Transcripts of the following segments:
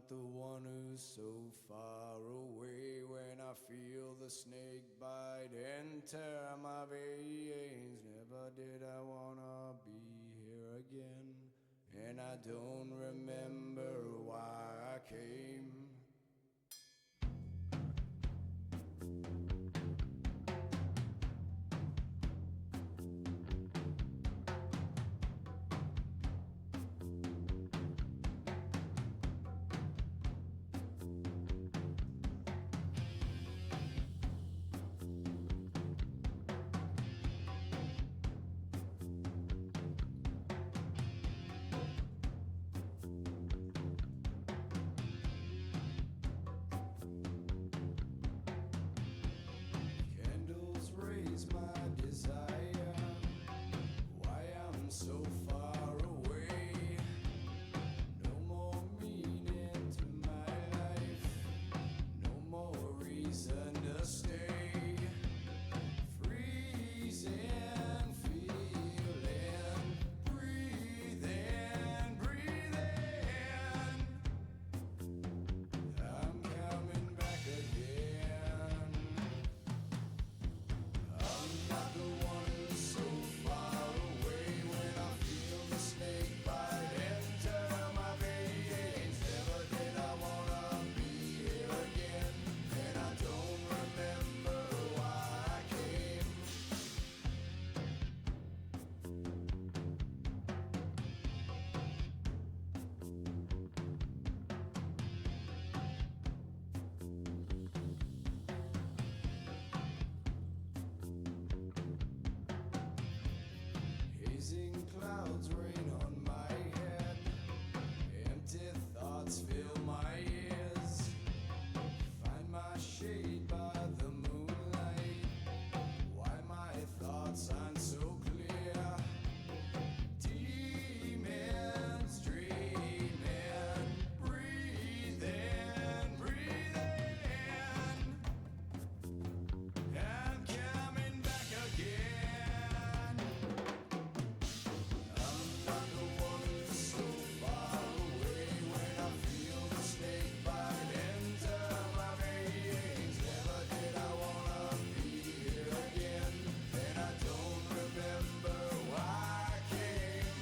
not the one who's so far away. When I feel the snake bite and tear my veins, never did I wanna be here again. And I don't remember why I came. Candles raise my desire. Why I'm so far away. No more meaning to my life. No more reason to stay. Freezing, feeling, breathing, breathing. I'm coming back again. I'm not the one who's so far away. When I feel the snake bite enter my veins, never did I wanna be here again. And I don't remember why I came. Hazing clouds rain on my head. Empty thoughts fill my ears. Find my shade by the moonlight. Why my thoughts aren't so clear. Demons dreaming, breathing, breathing. I'm coming back again. I'm not the one who's so far away. When I feel the snake bite enter my veins, never did I wanna be here again. And I don't remember why I came.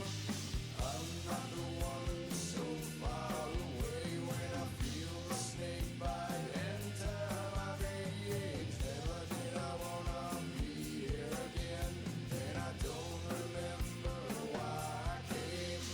I'm not the one who's so far away. When I feel the snake bite enter my veins, never did I wanna be here again. And I don't remember why I came.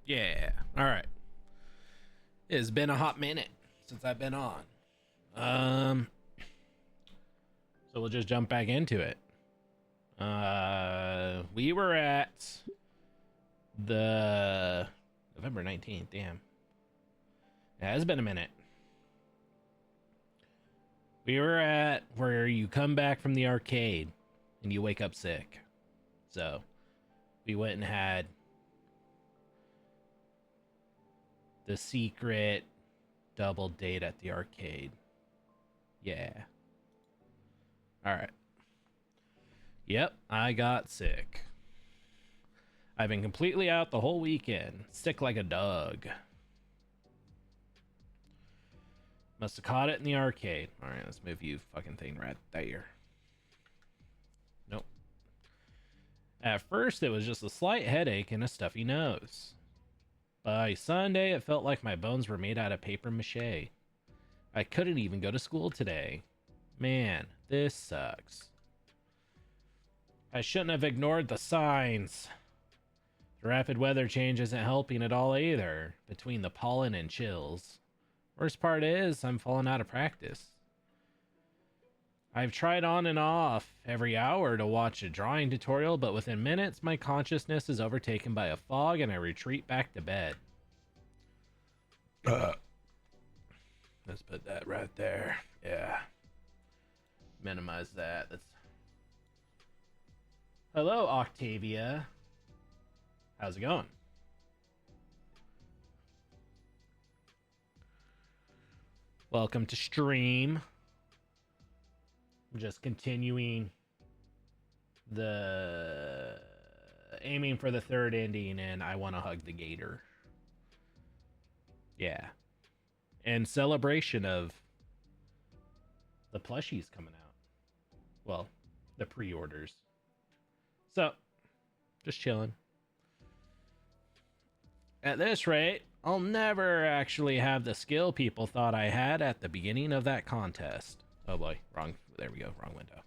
Yeah. All right. It's been a hot minute since I've been on. So we'll just jump back into it. We were at the November 19th. Damn. Yeah, it's been a minute. We were at where you come back from the arcade and you wake up sick. So we went and had the secret double date at the arcade. Yeah. All right. Yep, I got sick. I've been completely out the whole weekend, sick like a dog. Must have caught it in the arcade. All right, let's move you fucking thing right there. Nope. At first, it was just a slight headache and a stuffy nose. By Sunday, it felt like my bones were made out of paper mache. I couldn't even go to school today. Man, this sucks. I shouldn't have ignored the signs. The rapid weather change isn't helping at all either, between the pollen and chills. Worst part is, I'm falling out of practice. I've tried on and off every hour to watch a drawing tutorial, but within minutes, my consciousness is overtaken by a fog and I retreat back to bed. Let's put that right there. Yeah. Minimize that. That's... Hello, Octavia. How's it going? Welcome to stream. I'm just continuing the aiming for the third ending, and I want to hug the gator. Yeah. In celebration of the plushies coming out. Well, the pre-orders. So, just chilling. At this rate, I'll never actually have the skill people thought I had at the beginning of that contest. Oh boy, wrong. There we go, wrong window.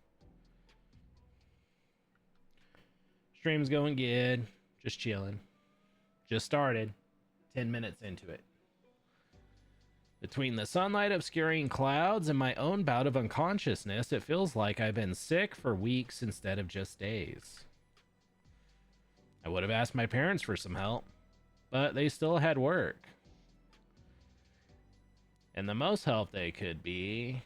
Stream's going good. Just chilling. Just started. 10 minutes into it. Between the sunlight obscuring clouds and my own bout of unconsciousness, it feels like I've been sick for weeks instead of just days. I would have asked my parents for some help, but they still had work. And the most help they could be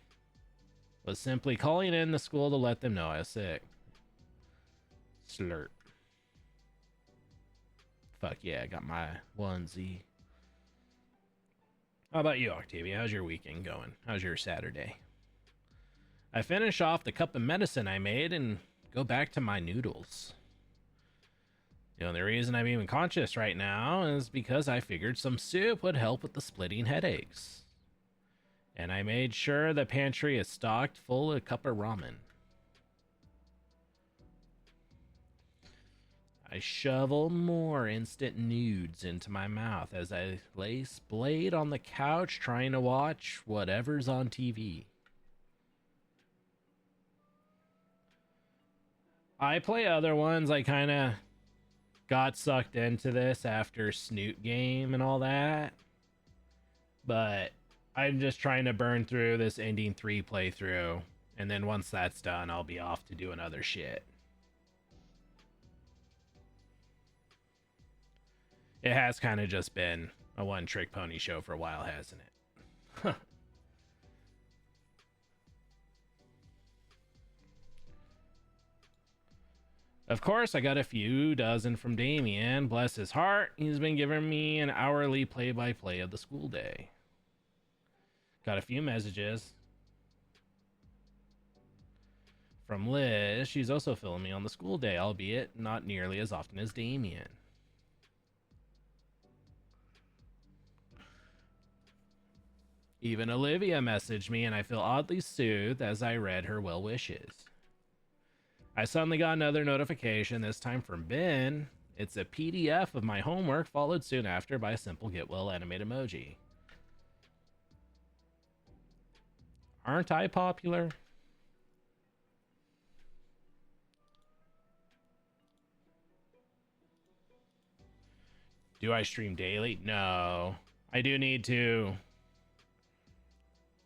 was simply calling in the school to let them know I was sick. Slurp. Fuck yeah, I got my onesie. How about you, Octavia? How's your weekend going? How's your Saturday? I finish off the cup of medicine I made and go back to my noodles. The only reason I'm even conscious right now is because I figured some soup would help with the splitting headaches. And I made sure the pantry is stocked full of a cup of ramen. I shovel more instant nudes into my mouth as I lay splayed on the couch trying to watch whatever's on TV. I play other ones. I kind of got sucked into this after Snoot Game and all that. But I'm just trying to burn through this Ending 3 playthrough. And then once that's done, I'll be off to doing other shit. It has kind of just been a one-trick pony show for a while, hasn't it? Of course, I got a few dozen from Damien. Bless his heart, he's been giving me an hourly play-by-play of the school day. Got a few messages from Liz. She's also filling me on the school day, albeit not nearly as often as Damien. Even Olivia messaged me, and I feel oddly soothed as I read her well wishes. I suddenly got another notification, this time from Ben. It's a PDF of my homework, followed soon after by a simple get well animate emoji. Aren't I popular? Do I stream daily? No. I do need to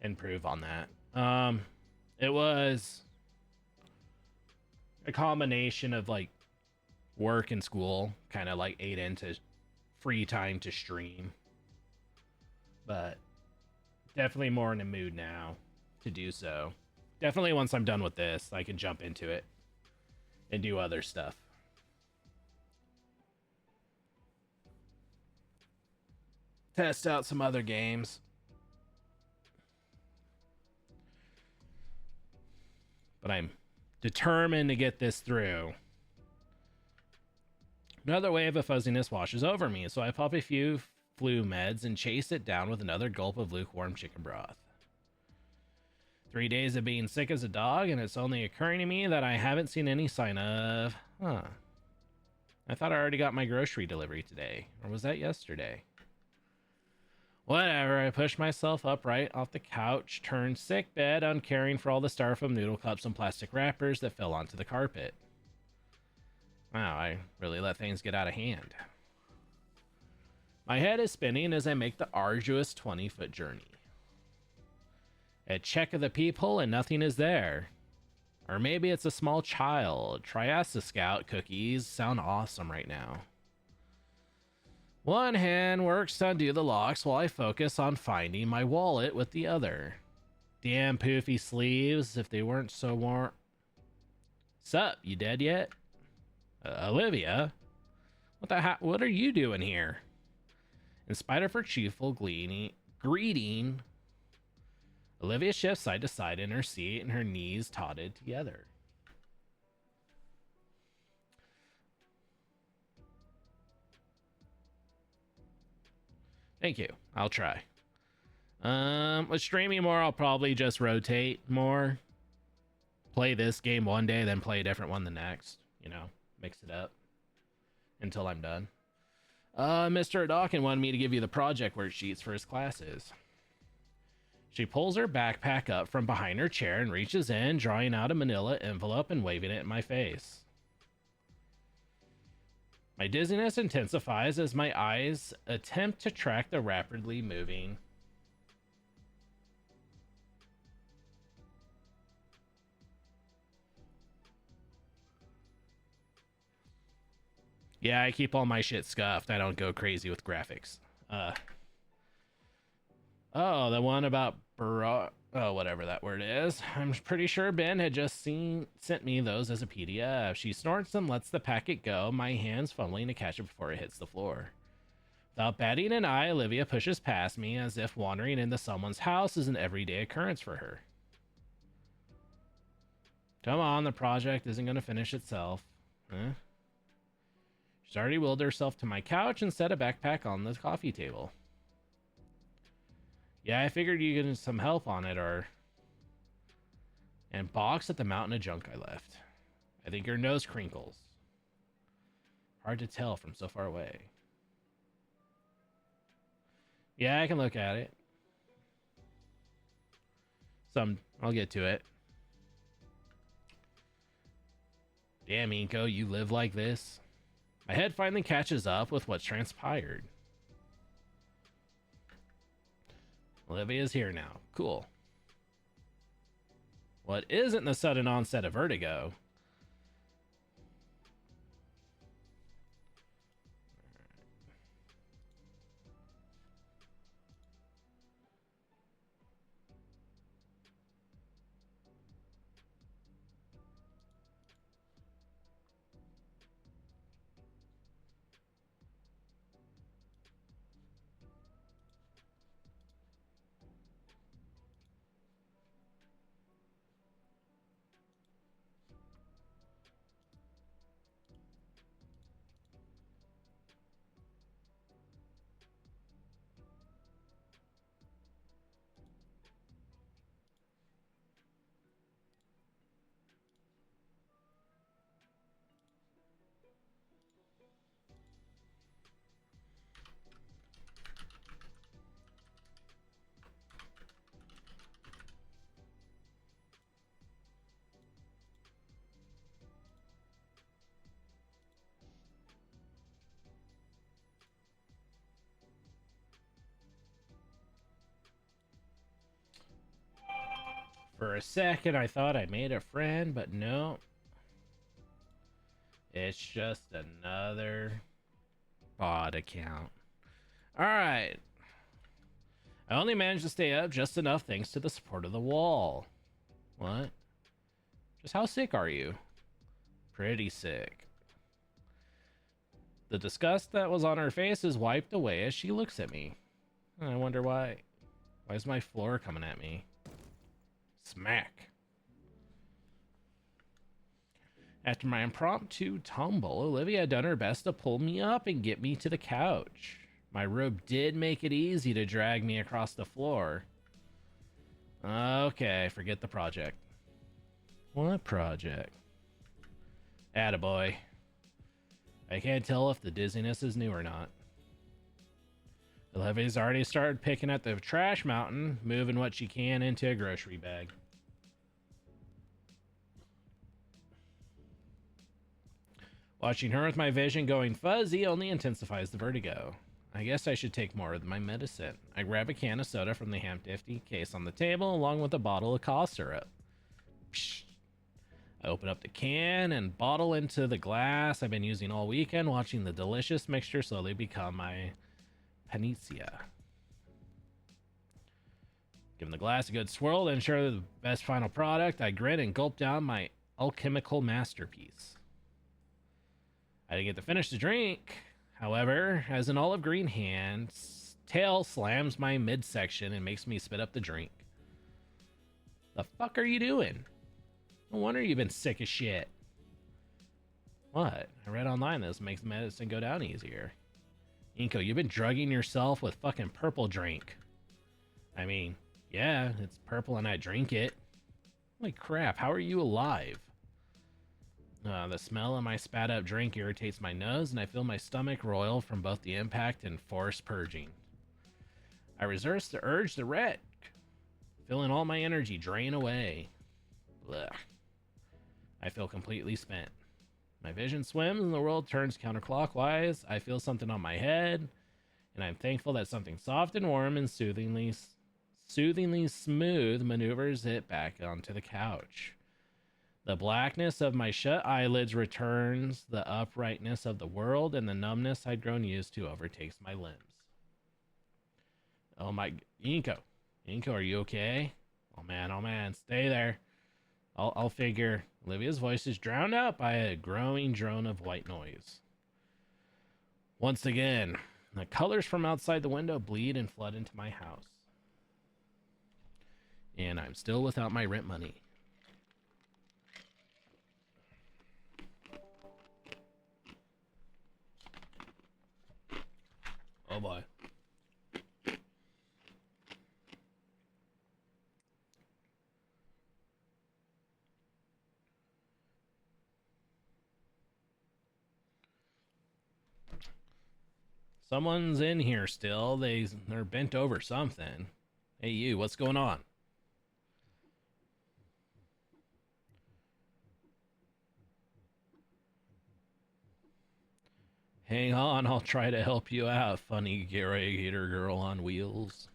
improve on that. It was a combination of like work and school kind of like ate into free time to stream, but definitely more in a mood now to do so. Definitely once I'm done with this, I can jump into it and do other stuff. Test out some other games. But I'm determined to get this through. Another wave of fuzziness washes over me, so I pop a few flu meds and chase it down with another gulp of lukewarm chicken broth. 3 days of being sick as a dog, and it's only occurring to me that I haven't seen any sign of... I thought I already got my grocery delivery today. Or was that yesterday? Whatever, I pushed myself up right off the couch, turned sick bed, uncaring for all the styrofoam noodle cups and plastic wrappers that fell onto the carpet. Wow, I really let things get out of hand. My head is spinning as I make the arduous 20-foot journey. A check of the peephole and nothing is there. Or maybe it's a small child. Triasta Scout cookies sound awesome right now. One hand works to undo the locks while I focus on finding my wallet with the other. Damn poofy sleeves, if they weren't so warm. Sup, you dead yet? Olivia? What are you doing here? In spite of her cheerful greeting, Olivia shifts side to side in her seat and her knees totted together. Thank you. I'll try. With streaming more, I'll probably just rotate more. Play this game one day, then play a different one the next. You know, mix it up until I'm done. Mr. Dawkins wanted me to give you the project worksheets for his classes. She pulls her backpack up from behind her chair and reaches in, drawing out a manila envelope and waving it in my face. My dizziness intensifies as my eyes attempt to track the rapidly moving. Yeah, I keep all my shit scuffed. I don't go crazy with graphics. Oh, the one about oh, whatever that word is. I'm pretty sure Ben had just sent me those as a PDF. She snorts and lets the packet go, my hands fumbling to catch it before it hits the floor. Without batting an eye, Olivia pushes past me as if wandering into someone's house is an everyday occurrence for her. Come on, the project isn't going to finish itself. Huh? She's already willed herself to my couch and set a backpack on the coffee table. Yeah, I figured you get some help on it, and box at the mountain of junk I left. I think your nose crinkles. Hard to tell from so far away. Yeah, I can look at it. I'll get to it. Damn, Inko, you live like this? My head finally catches up with what's transpired. Olivia's here now. Cool. What isn't the sudden onset of vertigo? For a second, I thought I made a friend, but no. It's just another bot account. Alright. I only managed to stay up just enough thanks to the support of the wall. What? Just how sick are you? Pretty sick. The disgust that was on her face is wiped away as she looks at me. I wonder why. Why is my floor coming at me? Smack. After my impromptu tumble, Olivia had done her best to pull me up and get me to the couch. My robe did make it easy to drag me across the floor. Okay, forget the project. What project? Attaboy. I can't tell if the dizziness is new or not. Olivia's already started picking at the trash mountain, moving what she can into a grocery bag. Watching her with my vision going fuzzy only intensifies the vertigo. I guess I should take more of my medicine. I grab a can of soda from the Ham-Difty case on the table along with a bottle of cough syrup. Psh. I open up the can and bottle into the glass I've been using all weekend, watching the delicious mixture slowly become my panacea. Giving the glass a good swirl to ensure the best final product, I grin and gulp down my alchemical masterpiece. I didn't get to finish the drink. However, as an olive green tail slams my midsection and makes me spit up the drink. The fuck are you doing? No wonder you've been sick as shit. What? I read online this makes medicine go down easier. Inko, you've been drugging yourself with fucking purple drink. I mean, yeah, it's purple and I drink it. Holy crap, how are you alive? The smell of my spat up drink irritates my nose, and I feel my stomach roil from both the impact and forced purging. I resist the urge to wreck, feeling all my energy drain away. Blech. I feel completely spent. My vision swims and the world turns counterclockwise. I feel something on my head, and I'm thankful that something soft and warm and soothingly smooth maneuvers it back onto the couch. The blackness of my shut eyelids returns, the uprightness of the world and the numbness I'd grown used to overtakes my limbs. Oh my... Inko, are you okay? Oh man, stay there. I'll figure. Olivia's voice is drowned out by a growing drone of white noise. Once again, the colors from outside the window bleed and flood into my house. And I'm still without my rent money. Oh boy. Someone's in here still. They're bent over something. Hey you, what's going on? Hang on, I'll try to help you out, funny Gator girl on wheels.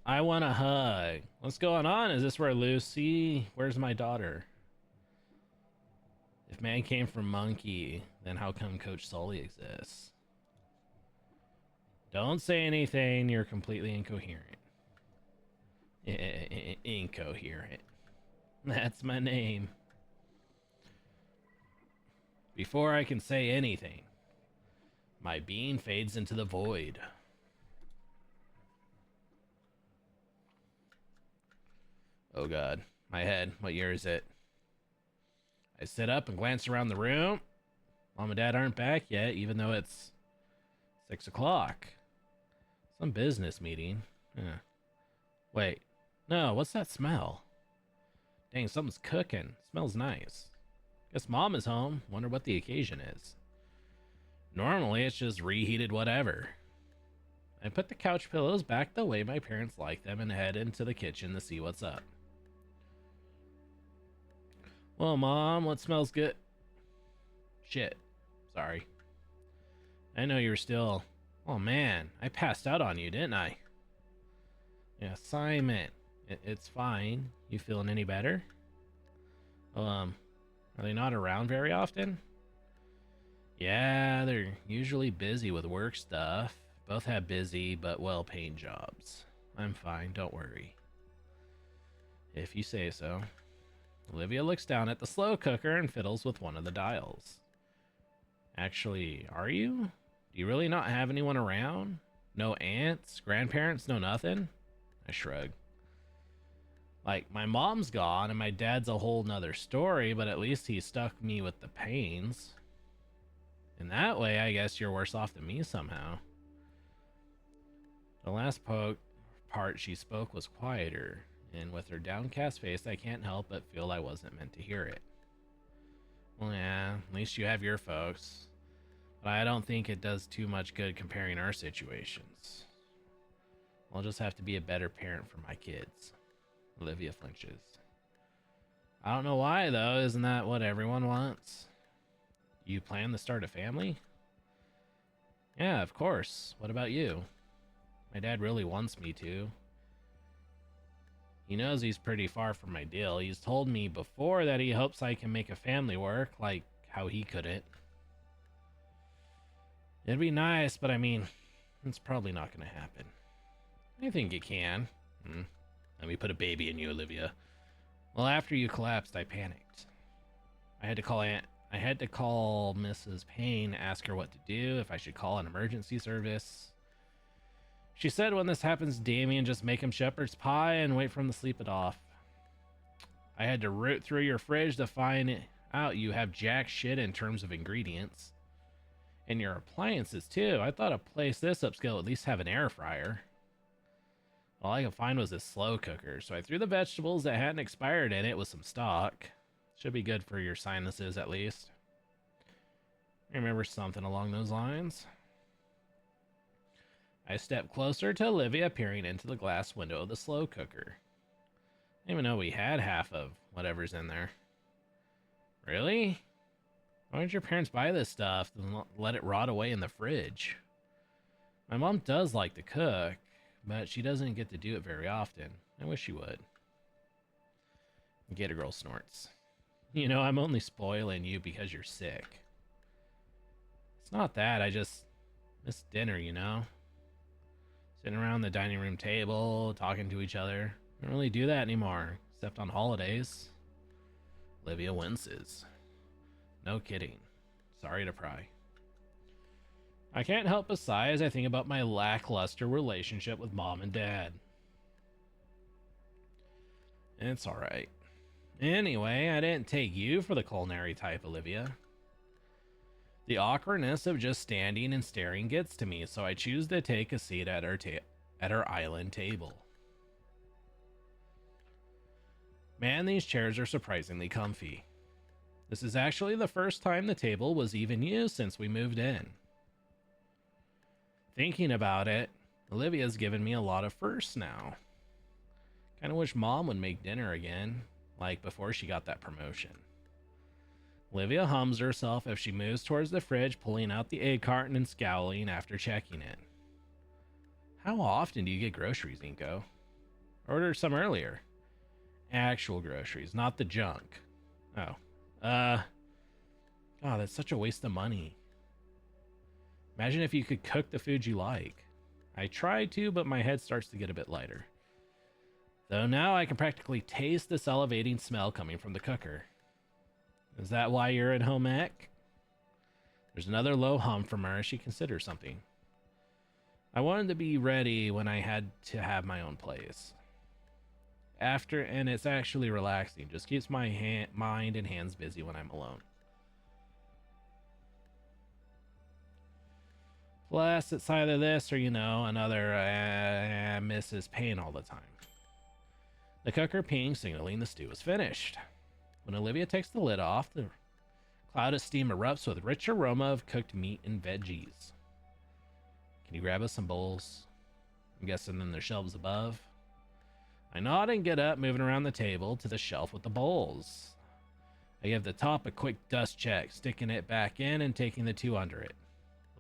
I want a hug. What's going on? Is this where Lucy? Where's my daughter? If man came from monkey, then how come Coach Sully exists? Don't say anything, you're completely incoherent. Incoherent. That's my name. Before I can say anything, my being fades into the void. Oh god, my head, what year is it? I sit up and glance around the room. Mom and Dad aren't back yet, even though it's 6 o'clock. Some business meeting. Wait, no, what's that smell? Dang, something's cooking. Smells nice. Guess Mom is home. Wonder what the occasion is. Normally, it's just reheated whatever. I put the couch pillows back the way my parents like them and head into the kitchen to see what's up. Well, Mom, what smells good? Shit. Sorry. I know you were still... Oh, man. I passed out on you, didn't I? Yeah, Simon. It's fine. You feeling any better? Are they not around very often? Yeah, they're usually busy with work stuff. Both have busy but well-paying jobs. I'm fine, don't worry. If you say so. Olivia looks down at the slow cooker and fiddles with one of the dials. Actually, are you? Do you really not have anyone around? No aunts, grandparents, no nothing? I shrug. Like, my mom's gone and my dad's a whole nother story, but at least he stuck me with the pains. In that way, I guess you're worse off than me somehow. The last part she spoke was quieter, and with her downcast face, I can't help but feel I wasn't meant to hear it. Well, yeah, at least you have your folks. But I don't think it does too much good comparing our situations. I'll just have to be a better parent for my kids. Olivia flinches. I don't know why, though. Isn't that what everyone wants? You plan to start a family? Yeah, of course. What about you? My dad really wants me to. He knows he's pretty far from my deal. He's told me before that he hopes I can make a family work, like how he couldn't. It'd be nice, but I mean, it's probably not going to happen. I think it can. Let me put a baby in you, Olivia. Well, after you collapsed, I panicked. I had to call Mrs. Payne, ask her what to do, if I should call an emergency service. She said when this happens, Damien, just make him shepherd's pie and wait for him to sleep it off. I had to root through your fridge to find out you have jack shit in terms of ingredients. And your appliances, too. I thought a place this upscale would at least have an air fryer. All I could find was a slow cooker, so I threw the vegetables that hadn't expired in it with some stock. Should be good for your sinuses, at least. I remember something along those lines. I stepped closer to Olivia, peering into the glass window of the slow cooker. I didn't even know we had half of whatever's in there. Really? Why did your parents buy this stuff and let it rot away in the fridge? My mom does like to cook, but she doesn't get to do it very often. I wish she would. Gator girl snorts. You know, I'm only spoiling you because you're sick. It's not that, I just miss dinner, you know? Sitting around the dining room table, talking to each other. I don't really do that anymore, except on holidays. Olivia winces. No kidding. Sorry to pry. I can't help but sigh as I think about my lackluster relationship with mom and dad. It's alright. Anyway, I didn't take you for the culinary type, Olivia. The awkwardness of just standing and staring gets to me, so I choose to take a seat at our island table. Man, these chairs are surprisingly comfy. This is actually the first time the table was even used since we moved in. Thinking about it, Olivia's given me a lot of firsts now. Kinda wish Mom would make dinner again, like before she got that promotion. Olivia hums herself as she moves towards the fridge, pulling out the egg carton and scowling after checking it. How often do you get groceries, Inko? Ordered some earlier. Actual groceries, not the junk. Oh. God, that's such a waste of money. Imagine if you could cook the food you like. I try to, but my head starts to get a bit lighter. Though now I can practically taste this elevating smell coming from the cooker. Is that why you're at home ec? There's another low hum from her as she considers something. I wanted to be ready when I had to have my own place. And it's actually relaxing. Just keeps my mind and hands busy when I'm alone. Plus, it's either this or, you know, another Mrs. Payne all the time. The cooker ping, signaling the stew is finished. When Olivia takes the lid off, the cloud of steam erupts with rich aroma of cooked meat and veggies. Can you grab us some bowls? I'm guessing in the shelves above. I nod and get up, moving around the table to the shelf with the bowls. I give the top a quick dust check, sticking it back in and taking the two under it.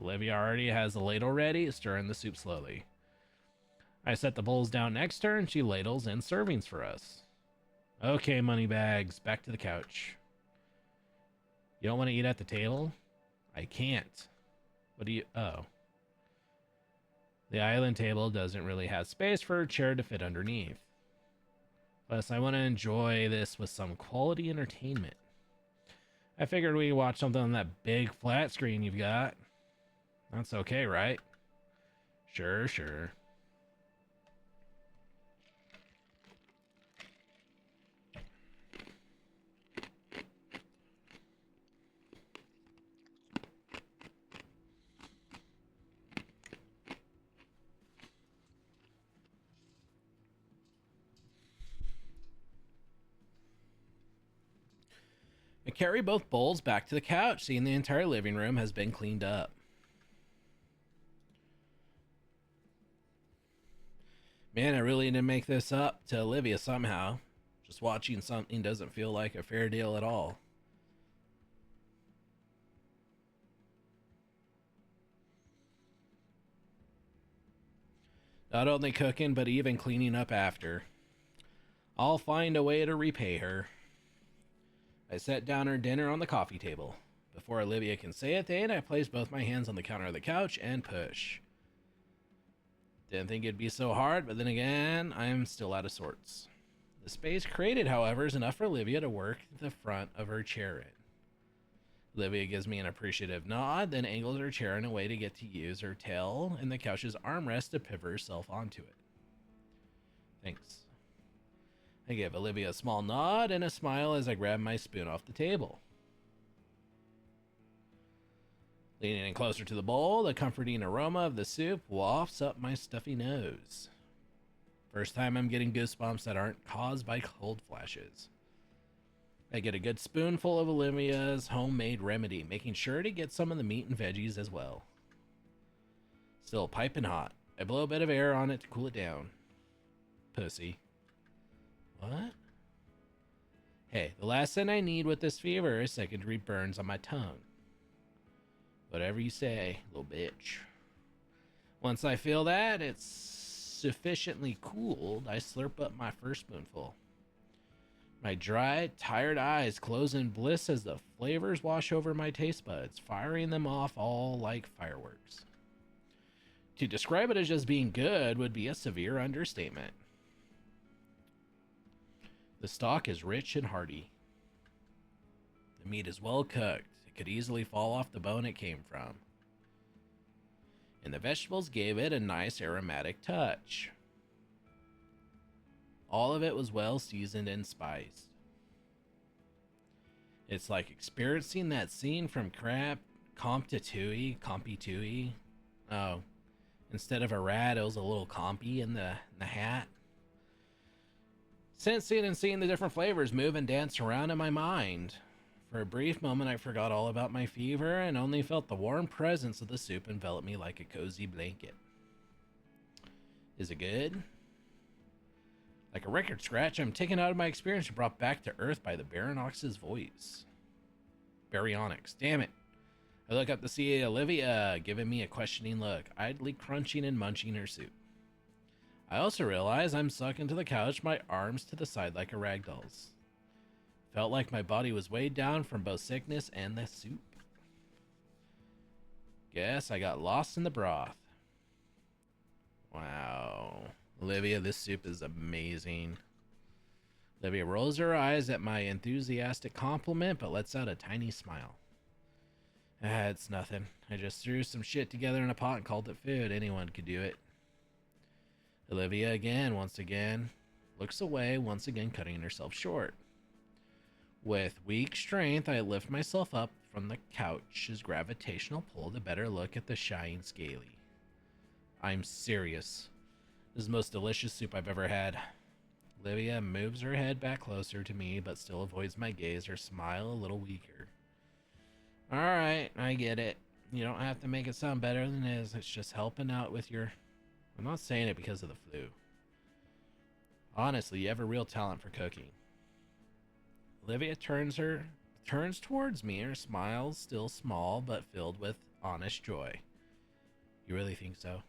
Olivia already has the ladle ready, stirring the soup slowly. I set the bowls down next to her and she ladles in servings for us. Okay, moneybags, back to the couch. You don't want to eat at the table? I can't. What do you... Oh. The island table doesn't really have space for a chair to fit underneath. Plus, I want to enjoy this with some quality entertainment. I figured we'd watch something on that big flat screen you've got. That's okay, right? Sure, sure. I carry both bowls back to the couch, seeing the entire living room has been cleaned up. Man, I really need to make this up to Olivia somehow. Just watching something doesn't feel like a fair deal at all. Not only cooking, but even cleaning up after. I'll find a way to repay her. I set down her dinner on the coffee table. Before Olivia can say a thing, I place both my hands on the counter of the couch and push. Didn't think it'd be so hard, but then again, I'm still out of sorts. The space created, however, is enough for Olivia to work the front of her chair in. Olivia gives me an appreciative nod, then angles her chair in a way to get to use her tail and the couch's armrest to pivot herself onto it. Thanks. I give Olivia a small nod and a smile as I grab my spoon off the table. Leaning in closer to the bowl, the comforting aroma of the soup wafts up my stuffy nose. First time I'm getting goosebumps that aren't caused by cold flashes. I get a good spoonful of Olivia's homemade remedy, making sure to get some of the meat and veggies as well. Still piping hot. I blow a bit of air on it to cool it down. Pussy. What? Hey, the last thing I need with this fever is secondary burns on my tongue. Whatever you say, little bitch. Once I feel that it's sufficiently cooled, I slurp up my first spoonful. My dry, tired eyes close in bliss as the flavors wash over my taste buds, firing them off all like fireworks. To describe it as just being good would be a severe understatement. The stock is rich and hearty. The meat is well cooked. It could easily fall off the bone it came from. And the vegetables gave it a nice aromatic touch. All of it was well seasoned and spiced. It's like experiencing that scene from Compy-Tooie. Oh, instead of a rat, it was a little compy in the hat. Sensing and seeing the different flavors move and dance around in my mind. For a brief moment, I forgot all about my fever and only felt the warm presence of the soup envelop me like a cozy blanket. Is it good? Like a record scratch, I'm taken out of my experience and brought back to earth by the Baryonyx's voice. Baryonyx, damn it. I look up to see Olivia giving me a questioning look, idly crunching and munching her soup. I also realize I'm sunk into the couch, my arms to the side like a ragdoll's. Felt like my body was weighed down from both sickness and the soup. Guess I got lost in the broth. Wow. Olivia, this soup is amazing. Olivia rolls her eyes at my enthusiastic compliment, but lets out a tiny smile. It's nothing. I just threw some shit together in a pot and called it food. Anyone could do it. Olivia once again, looks away, once again cutting herself short. With weak strength, I lift myself up from the couch's gravitational pull to better look at the shying scaly. I'm serious. This is the most delicious soup I've ever had. Olivia moves her head back closer to me, but still avoids my gaze, her smile a little weaker. Alright, I get it. You don't have to make it sound better than it is. It's just helping out with your... I'm not saying it because of the flu. Honestly, you have a real talent for cooking. Olivia turns towards me, her smile still small but filled with honest joy. You really think so?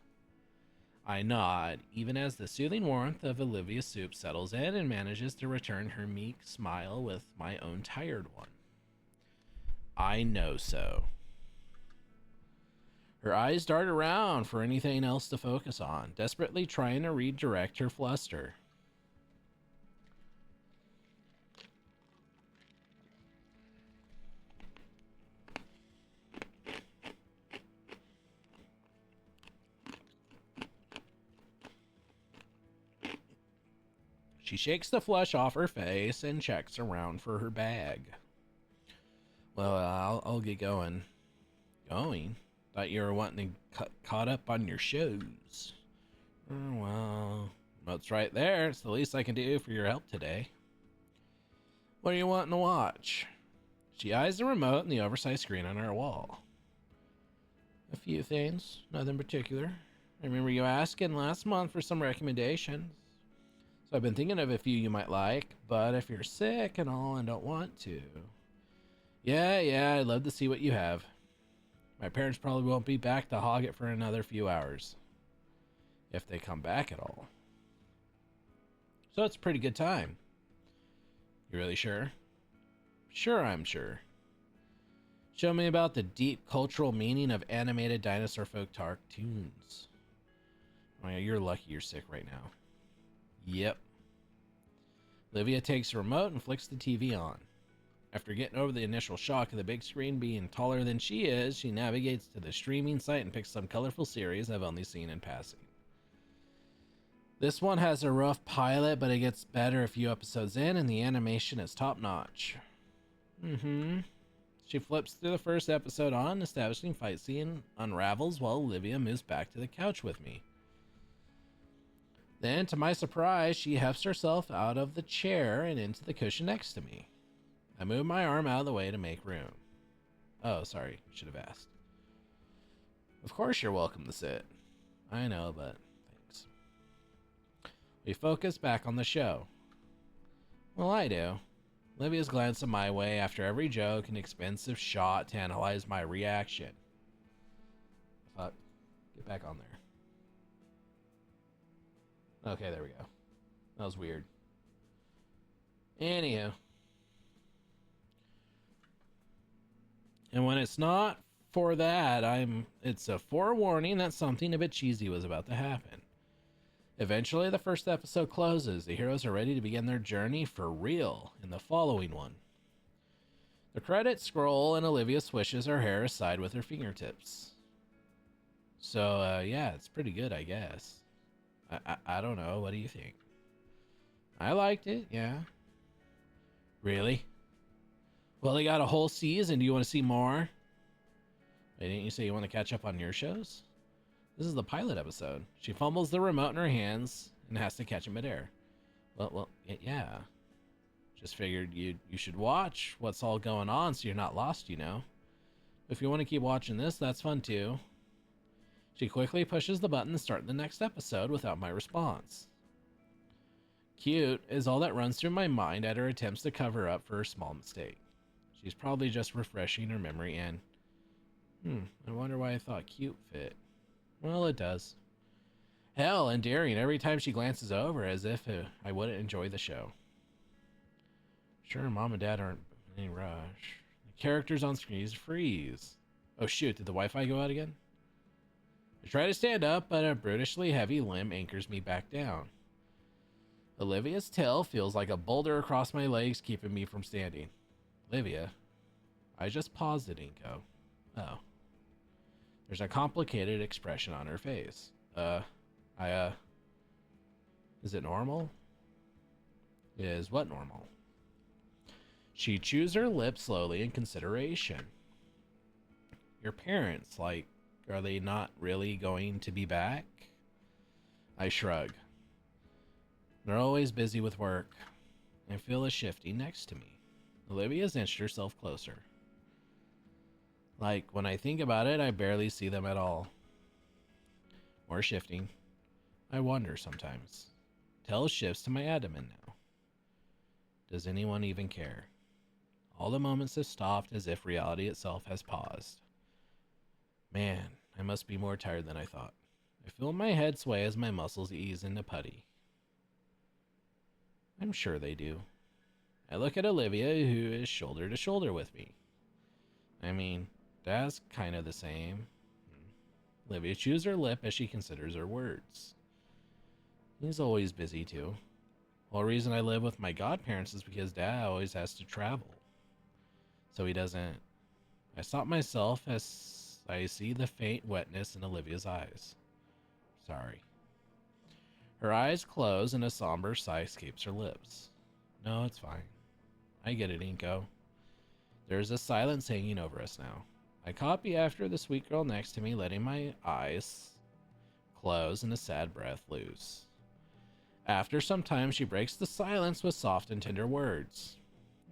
I nod, even as the soothing warmth of Olivia's soup settles in and manages to return her meek smile with my own tired one. I know so. Her eyes dart around for anything else to focus on, desperately trying to redirect her fluster. She shakes the flush off her face and checks around for her bag. Well, I'll get going. Going? Thought you were wanting to caught up on your shows. Well, it's right there. It's the least I can do for your help today. What are you wanting to watch? She eyes the remote and the oversized screen on our wall. A few things, nothing particular. I remember you asking last month for some recommendations. So I've been thinking of a few you might like, but if you're sick and all and don't want to... Yeah, I'd love to see what you have. My parents probably won't be back to hog it for another few hours. If they come back at all. So it's a pretty good time. You really sure? Sure, I'm sure. Show me about the deep cultural meaning of animated dinosaur folk cartoons. Oh yeah, you're lucky you're sick right now. Yep. Olivia takes the remote and flicks the TV on. After getting over the initial shock of the big screen being taller than she is, she navigates to the streaming site and picks some colorful series I've only seen in passing. This one has a rough pilot, but it gets better a few episodes in, and the animation is top notch. She flips through the first episode on, establishing fight scene unravels while Olivia moves back to the couch with me. Then, to my surprise, she hefts herself out of the chair and into the cushion next to me. I move my arm out of the way to make room. Oh, sorry, should have asked. Of course you're welcome to sit. I know, but thanks. We focus back on the show. Well, I do. Olivia's glancing my way after every joke and expensive shot to analyze my reaction. Fuck. Get back on there. Okay, there we go. That was weird. Anywho. And when it's not for that, it's a forewarning that something a bit cheesy was about to happen. Eventually, the first episode closes. The heroes are ready to begin their journey for real in the following one. The credits scroll and Olivia swishes her hair aside with her fingertips. So, yeah, it's pretty good, I guess. I don't know. What do you think? I liked it, yeah. Really? Well, they got a whole season. Do you want to see more? Wait, didn't you say you want to catch up on your shows? This is the pilot episode. She fumbles the remote in her hands and has to catch it midair. Well, yeah. Just figured you should watch what's all going on so you're not lost, you know. If you want to keep watching this, that's fun too. She quickly pushes the button to start the next episode without my response. Cute is all that runs through my mind at her attempts to cover up for her small mistake. She's probably just refreshing her memory and... I wonder why I thought cute fit. Well, it does. Hell, endearing every time she glances over as if I wouldn't enjoy the show. Sure, Mom and Dad aren't in any rush. The characters on screen freeze. Oh shoot, did the Wi-Fi go out again? I try to stand up, but a brutishly heavy limb anchors me back down. Olivia's tail feels like a boulder across my legs, keeping me from standing. Olivia? I just paused at Inko. Oh. There's a complicated expression on her face. Is it normal? Is what normal? She chews her lips slowly in consideration. Your parents, like, are they not really going to be back? I shrug. They're always busy with work. I feel a shifting next to me. Olivia's inched herself closer. Like, when I think about it, I barely see them at all. More shifting. I wonder sometimes. Tail shifts to my abdomen now. Does anyone even care? All the moments have stopped as if reality itself has paused. Man, I must be more tired than I thought. I feel my head sway as my muscles ease into putty. I'm sure they do. I look at Olivia, who is shoulder to shoulder with me. I mean, that's kind of the same. Olivia chews her lip as she considers her words. He's always busy too. The whole reason I live with my godparents is because Dad always has to travel. So he doesn't... I stop myself as I see the faint wetness in Olivia's eyes. Sorry. Her eyes close and a somber sigh escapes her lips. No, it's fine. I get it, Inko. There's a silence hanging over us now. I copy after the sweet girl next to me, letting my eyes close and a sad breath loose. After some time, she breaks the silence with soft and tender words.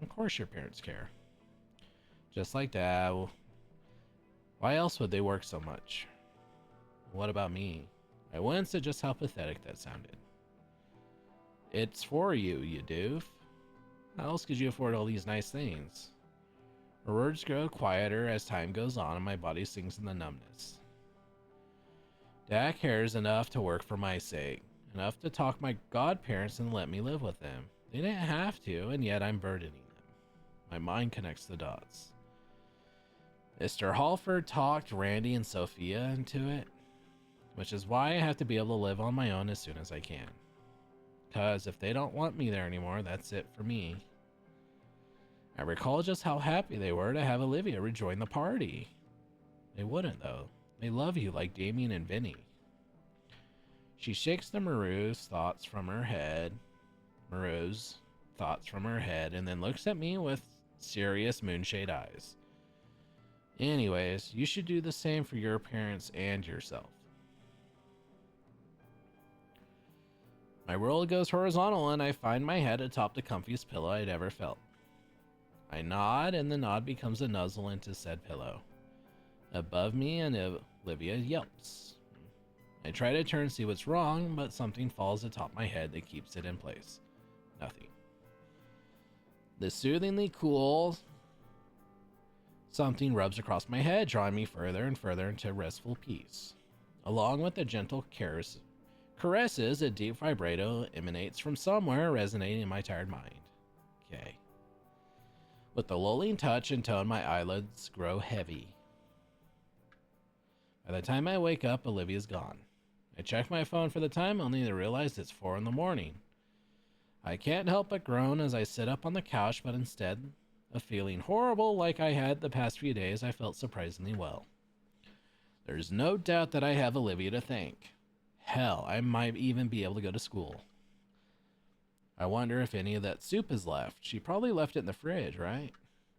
Of course your parents care. Just like Dad. Why else would they work so much? What about me? I winced at just how pathetic that sounded. It's for you, you doof. How else could you afford all these nice things? Her words grow quieter as time goes on and my body sinks in the numbness. Dad cares enough to work for my sake, enough to talk my godparents and let me live with them. They didn't have to, and yet I'm burdening them. My mind connects the dots. Mr. Halford talked Randy and Sophia into it, which is why I have to be able to live on my own as soon as I can. Because if they don't want me there anymore, that's it for me. I recall just how happy they were to have Olivia rejoin the party. They wouldn't, though. They love you like Damien and Vinny. She shakes the Moreau's thoughts from her head, and then looks at me with serious moonshade eyes. Anyways, you should do the same for your parents and yourself. My world goes horizontal and I find my head atop the comfiest pillow I'd ever felt. I nod and the nod becomes a nuzzle into said pillow. Above me and Olivia yelps. I try to turn and see what's wrong, but something falls atop my head that keeps it in place. Nothing. The soothingly cool something rubs across my head, drawing me further and further into restful peace. Along with the gentle caresses, a deep vibrato emanates from somewhere, resonating in my tired mind. Okay. With the lulling touch and tone, my eyelids grow heavy. By the time I wake up, Olivia's gone. I check my phone for the time, only to realize it's 4 in the morning. I can't help but groan as I sit up on the couch, but instead of feeling horrible like I had the past few days, I felt surprisingly well. There's no doubt that I have Olivia to thank. Hell, I might even be able to go to school. I wonder if any of that soup is left. She probably left it in the fridge, right?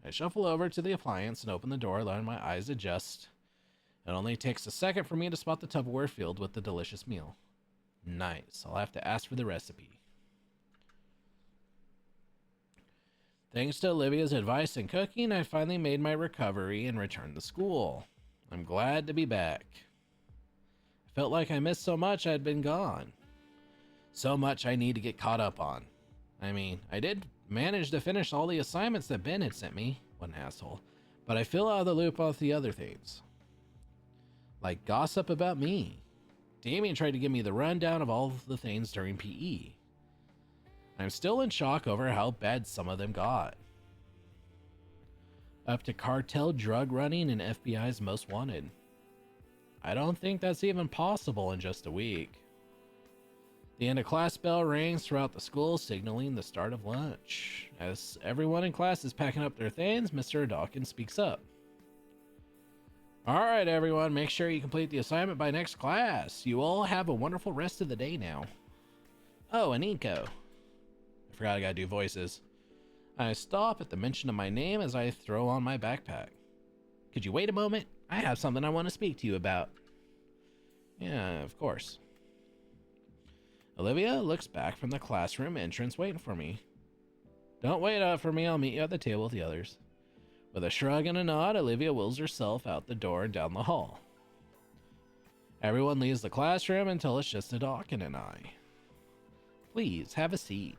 I shuffle over to the appliance and open the door, letting my eyes adjust. It only takes a second for me to spot the Tupperware filled with the delicious meal. Nice. I'll have to ask for the recipe. Thanks to Olivia's advice and cooking, I finally made my recovery and returned to school. I'm glad to be back. I felt like I missed so much I had been gone. So much I need to get caught up on. I mean, I did manage to finish all the assignments that Ben had sent me, what an asshole, but I feel out of the loop off the other things. Like gossip about me. Damien tried to give me the rundown of all of the things during PE. I'm still in shock over how bad some of them got. Up to cartel drug running and FBI's most wanted. I don't think that's even possible in just a week. The end of class bell rings throughout the school, signaling the start of lunch. As everyone in class is packing up their things, Mr. Dawkins speaks up. Alright everyone, make sure you complete the assignment by next class. You all have a wonderful rest of the day now. Oh, and Nico. I forgot I gotta do voices. I stop at the mention of my name as I throw on my backpack. Could you wait a moment? I have something I want to speak to you about. Yeah, of course. Olivia looks back from the classroom entrance waiting for me. Don't wait up for me, I'll meet you at the table with the others. With a shrug and a nod, Olivia wheels herself out the door and down the hall. Everyone leaves the classroom until it's just Dawkins and I. Please, have a seat.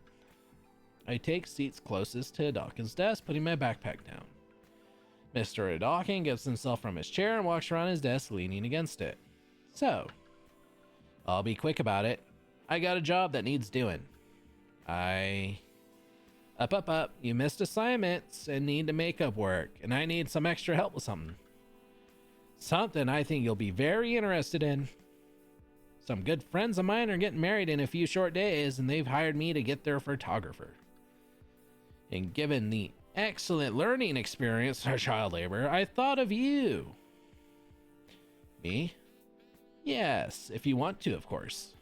I take seats closest to Dawkins' desk, putting my backpack down. Mr. Dawkins gets himself from his chair and walks around his desk, leaning against it. So, I'll be quick about it. I got a job that needs doing. Up. You missed assignments and need to make up work, and I need some extra help with something. Something I think you'll be very interested in. Some good friends of mine are getting married in a few short days, and they've hired me to get their photographer. And given the excellent learning experience for child labor, I thought of you. Me? Yes, if you want to, of course.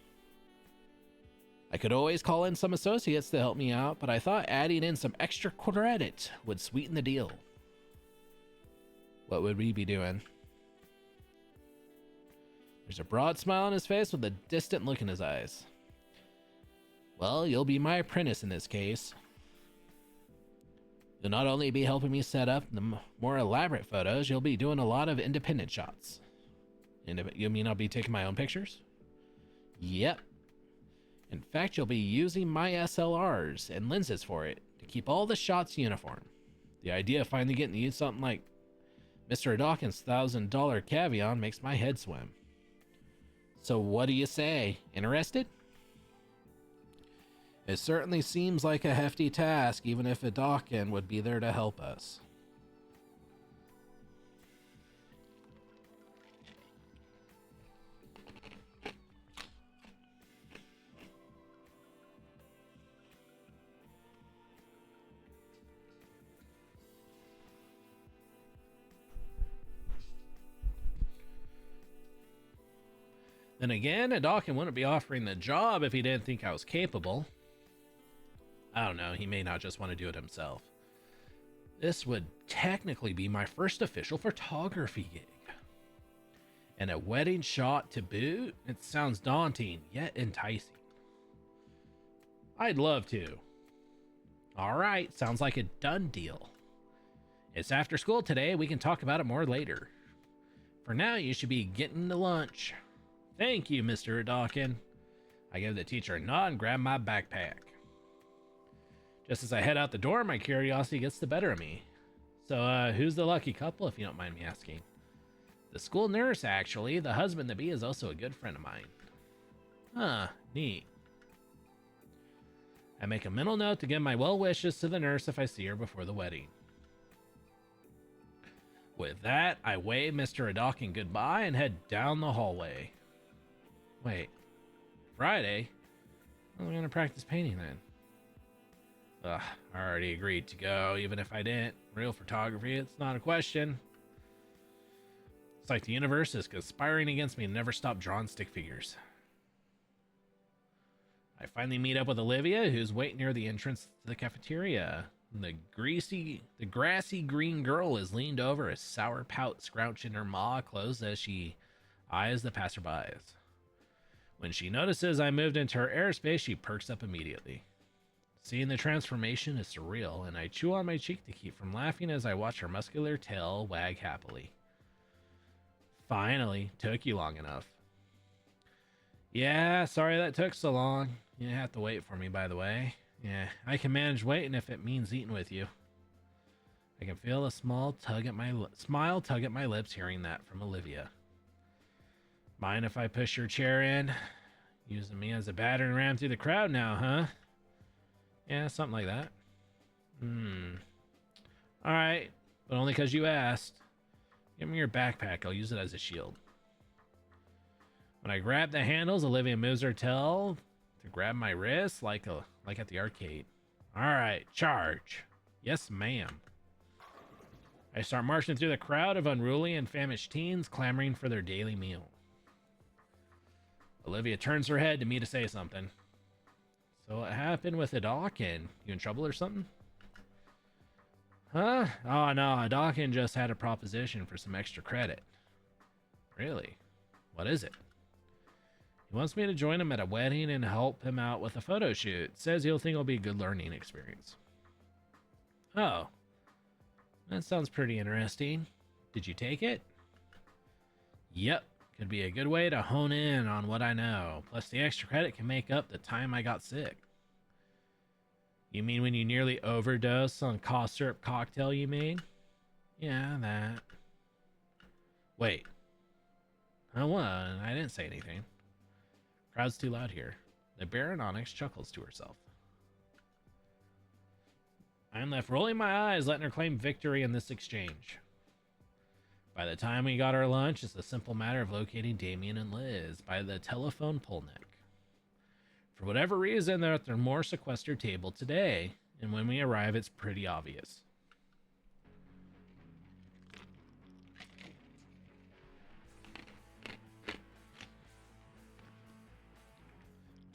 I could always call in some associates to help me out, but I thought adding in some extra credit would sweeten the deal. What would we be doing? There's a broad smile on his face with a distant look in his eyes. Well, you'll be my apprentice in this case. You'll not only be helping me set up the more elaborate photos, you'll be doing a lot of independent shots. You mean I'll be taking my own pictures? Yep. In fact, you'll be using my SLRs and lenses for it to keep all the shots uniform. The idea of finally getting to use something like Mr. Dawkins' $1,000 Cavion makes my head swim. So what do you say? Interested? It certainly seems like a hefty task, even if a Dawkins would be there to help us. Then again, a Dawkins wouldn't be offering the job if he didn't think I was capable. I don't know, he may not just want to do it himself. This would technically be my first official photography gig. And a wedding shot to boot? It sounds daunting, yet enticing. I'd love to. Alright, sounds like a done deal. It's after school today, we can talk about it more later. For now, you should be getting to lunch. Thank you, Mr. Dawkins. I give the teacher a nod and grab my backpack. Just as I head out the door, my curiosity gets the better of me. So, who's the lucky couple, if you don't mind me asking? The school nurse, actually. The husband-to-be is also a good friend of mine. Huh, neat. I make a mental note to give my well wishes to the nurse if I see her before the wedding. With that, I wave Mr. Dawkins goodbye and head down the hallway. Wait, Friday? I'm gonna practice painting then. Ugh, I already agreed to go, even if I didn't. Real photography, it's not a question. It's like the universe is conspiring against me and never stop drawing stick figures. I finally meet up with Olivia, who's waiting near the entrance to the cafeteria. The grassy green girl is leaned over, a sour pout scrouching her maw closed as she eyes the passerbys. When she notices I moved into her airspace, she perks up immediately. Seeing the transformation is surreal, and I chew on my cheek to keep from laughing as I watch her muscular tail wag happily. Finally, took you long enough. Yeah, sorry that took so long. You didn't have to wait for me, by the way. Yeah, I can manage waiting if it means eating with you. I can feel a smile tug at my lips hearing that from Olivia. Mind if I push your chair in? Using me as a battering ram through the crowd now, huh? Yeah, something like that. Alright, but only because you asked. Give me your backpack, I'll use it as a shield. When I grab the handles, Olivia moves her tail to grab my wrist like at the arcade. Alright, charge. Yes, ma'am. I start marching through the crowd of unruly and famished teens clamoring for their daily meal. Olivia turns her head to me to say something. So what happened with Dawkins? You in trouble or something? Huh? Oh no, Dawkins just had a proposition for some extra credit. Really? What is it? He wants me to join him at a wedding and help him out with a photo shoot. Says he'll think it'll be a good learning experience. Oh. That sounds pretty interesting. Did you take it? Yep. Could be a good way to hone in on what I know. Plus the extra credit can make up the time I got sick. You mean when you nearly overdosed on cough syrup cocktail you made? Yeah, that. Wait. Oh, what? I didn't say anything. Crowd's too loud here. The Baron Onyx chuckles to herself. I'm left rolling my eyes, letting her claim victory in this exchange. By the time we got our lunch, it's a simple matter of locating Damien and Liz by the telephone pole neck. For whatever reason, they're at their more sequestered table today, and when we arrive, it's pretty obvious.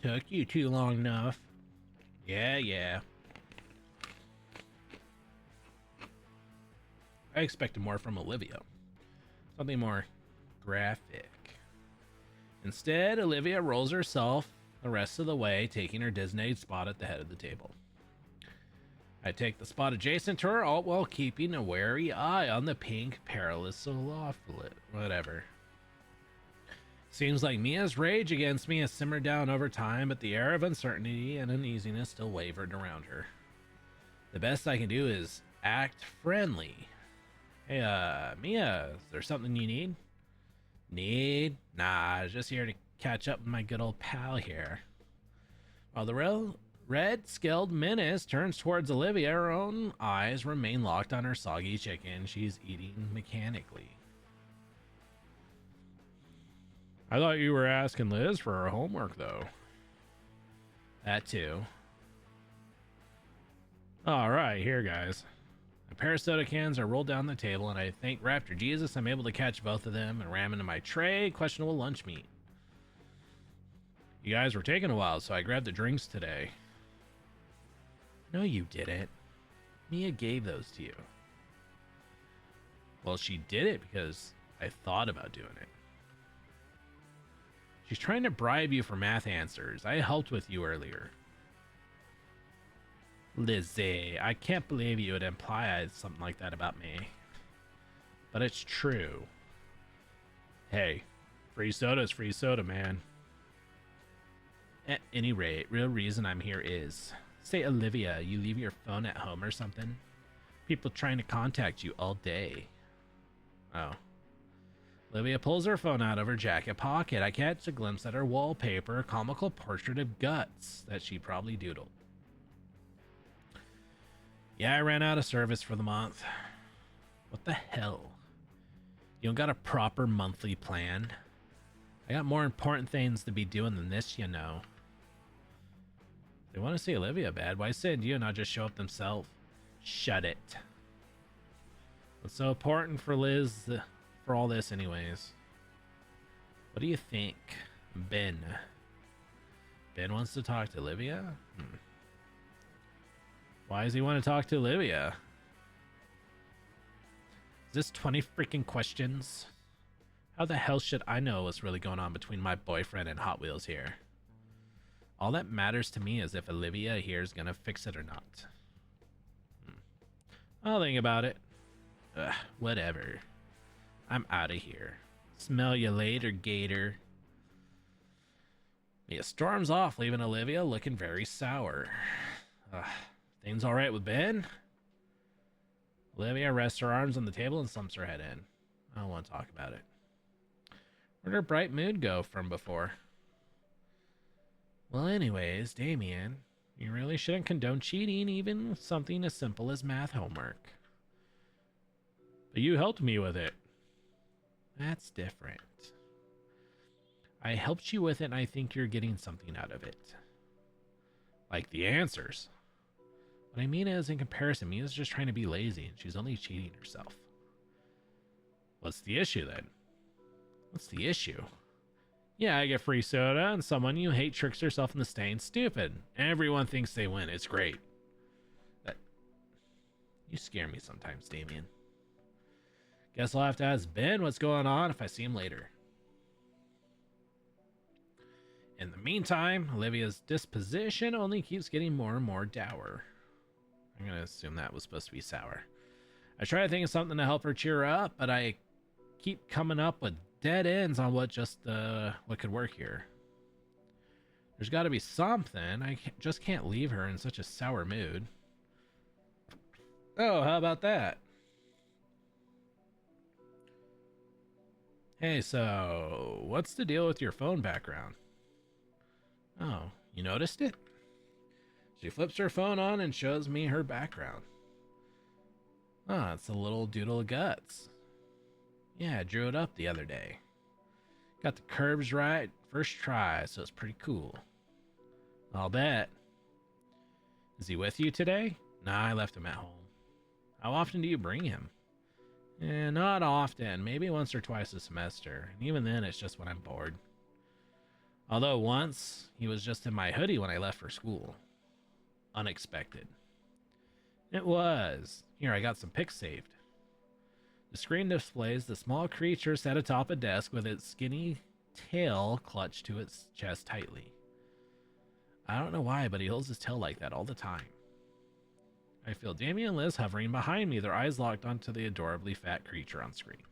Took you too long enough. Yeah. I expected more from Olivia. Something more graphic. Instead, Olivia rolls herself the rest of the way, taking her designated spot at the head of the table. I take the spot adjacent to her, all while keeping a wary eye on the pink parallelophilate. Whatever. Seems like Mia's rage against me has simmered down over time, but the air of uncertainty and uneasiness still wavered around her. The best I can do is act friendly. Hey, Mia, is there something you need? Need? Nah, I was just here to catch up with my good old pal here. While the red-scaled menace turns towards Olivia, her own eyes remain locked on her soggy chicken she's eating mechanically. I thought you were asking Liz for her homework, though. That too. Alright, here, guys. A pair of soda cans are rolled down the table, and I thank Raptor Jesus I'm able to catch both of them and ram into my tray questionable lunch meat. You guys were taking a while, so I grabbed the drinks today. No, you didn't. Mia gave those to you. Well, she did it because I thought about doing it. She's trying to bribe you for math answers. I helped with you earlier. Lizzie, I can't believe you would imply something like that about me. But it's true. Hey, free soda's free soda, man. At any rate, real reason I'm here is... Say, Olivia, you leave your phone at home or something? People trying to contact you all day. Oh. Olivia pulls her phone out of her jacket pocket. I catch a glimpse at her wallpaper, a comical portrait of guts that she probably doodled. Yeah, I ran out of service for the month. What the hell? You don't got a proper monthly plan? I got more important things to be doing than this, you know. They want to see Olivia bad. Why send you and not just show up themselves? Shut it. What's so important for Liz for all this anyways? What do you think? Ben. Ben wants to talk to Olivia? Why does he want to talk to Olivia? Is this 20 freaking questions? How the hell should I know what's really going on between my boyfriend and Hot Wheels here? All that matters to me is if Olivia here is gonna fix it or not. I'll think about it. Ugh, whatever. I'm out of here. Smell you later, Gator. Mia storms off, leaving Olivia looking very sour. Things all right with Ben? Olivia rests her arms on the table and slumps her head in. I don't want to talk about it. Where'd her bright mood go from before? Well, anyways, Damien, you really shouldn't condone cheating, even with something as simple as math homework. But you helped me with it. That's different. I helped you with it, and I think you're getting something out of it. Like the answers. What I mean is, in comparison, Mia's just trying to be lazy, and she's only cheating herself. What's the issue, then? What's the issue? Yeah, I get free soda, and someone you hate tricks herself into staying stupid. Everyone thinks they win. It's great. You scare me sometimes, Damien. Guess I'll have to ask Ben what's going on if I see him later. In the meantime, Olivia's disposition only keeps getting more and more dour. I'm going to assume that was supposed to be sour. I try to think of something to help her cheer up, but I keep coming up with dead ends on what could work here. There's got to be something. I just can't leave her in such a sour mood. Oh, how about that? Hey, so what's the deal with your phone background? Oh, you noticed it? She flips her phone on and shows me her background. Oh, it's a little doodle of guts. Yeah, I drew it up the other day. Got the curves right first try, so it's pretty cool. I'll bet. Is he with you today? Nah, I left him at home. How often do you bring him? Not often. Maybe once or twice a semester. And even then, it's just when I'm bored. Although once, he was just in my hoodie when I left for school. Unexpected. It was. Here, I got some pics saved. The screen displays the small creature sat atop a desk with its skinny tail clutched to its chest tightly. I don't know why, but he holds his tail like that all the time. I feel Damien and Liz hovering behind me, their eyes locked onto the adorably fat creature on screen.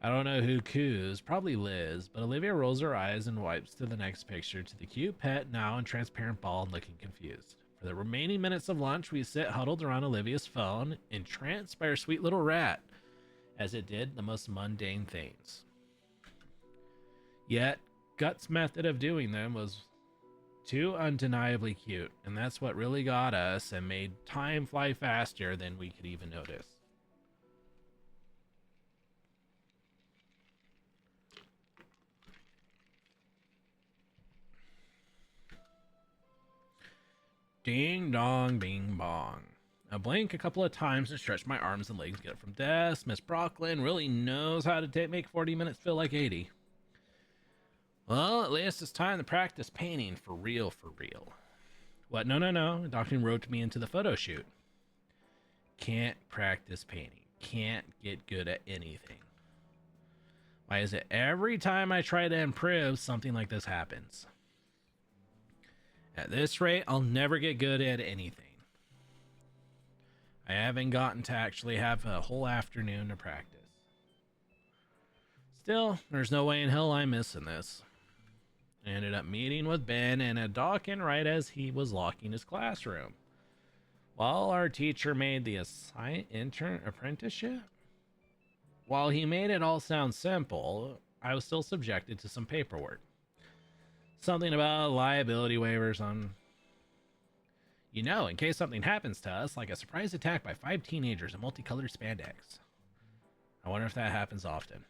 I don't know who coos, probably Liz, but Olivia rolls her eyes and wipes to the next picture, to the cute pet now in transparent ball and looking confused. For the remaining minutes of lunch, we sit huddled around Olivia's phone, entranced by her sweet little rat, as it did the most mundane things. Yet, Gut's method of doing them was too undeniably cute, and that's what really got us and made time fly faster than we could even notice. Ding dong bing bong. I blink a couple of times and stretch my arms and legs to get up from desk. Miss Brocklin really knows how to make 40 minutes feel like 80. Well, at least it's time to practice painting for real, for real. What? No, no, no. Doctor roped me into the photo shoot. Can't practice painting. Can't get good at anything. Why is it every time I try to improve, something like this happens? At this rate, I'll never get good at anything. I haven't gotten to actually have a whole afternoon to practice. Still, there's no way in hell I'm missing this. I ended up meeting with Ben and a Dawkins right as he was locking his classroom. While our teacher made the intern apprenticeship, while he made it all sound simple, I was still subjected to some paperwork. Something about liability waivers on... You know, in case something happens to us, like a surprise attack by 5 teenagers in multicolored spandex. I wonder if that happens often.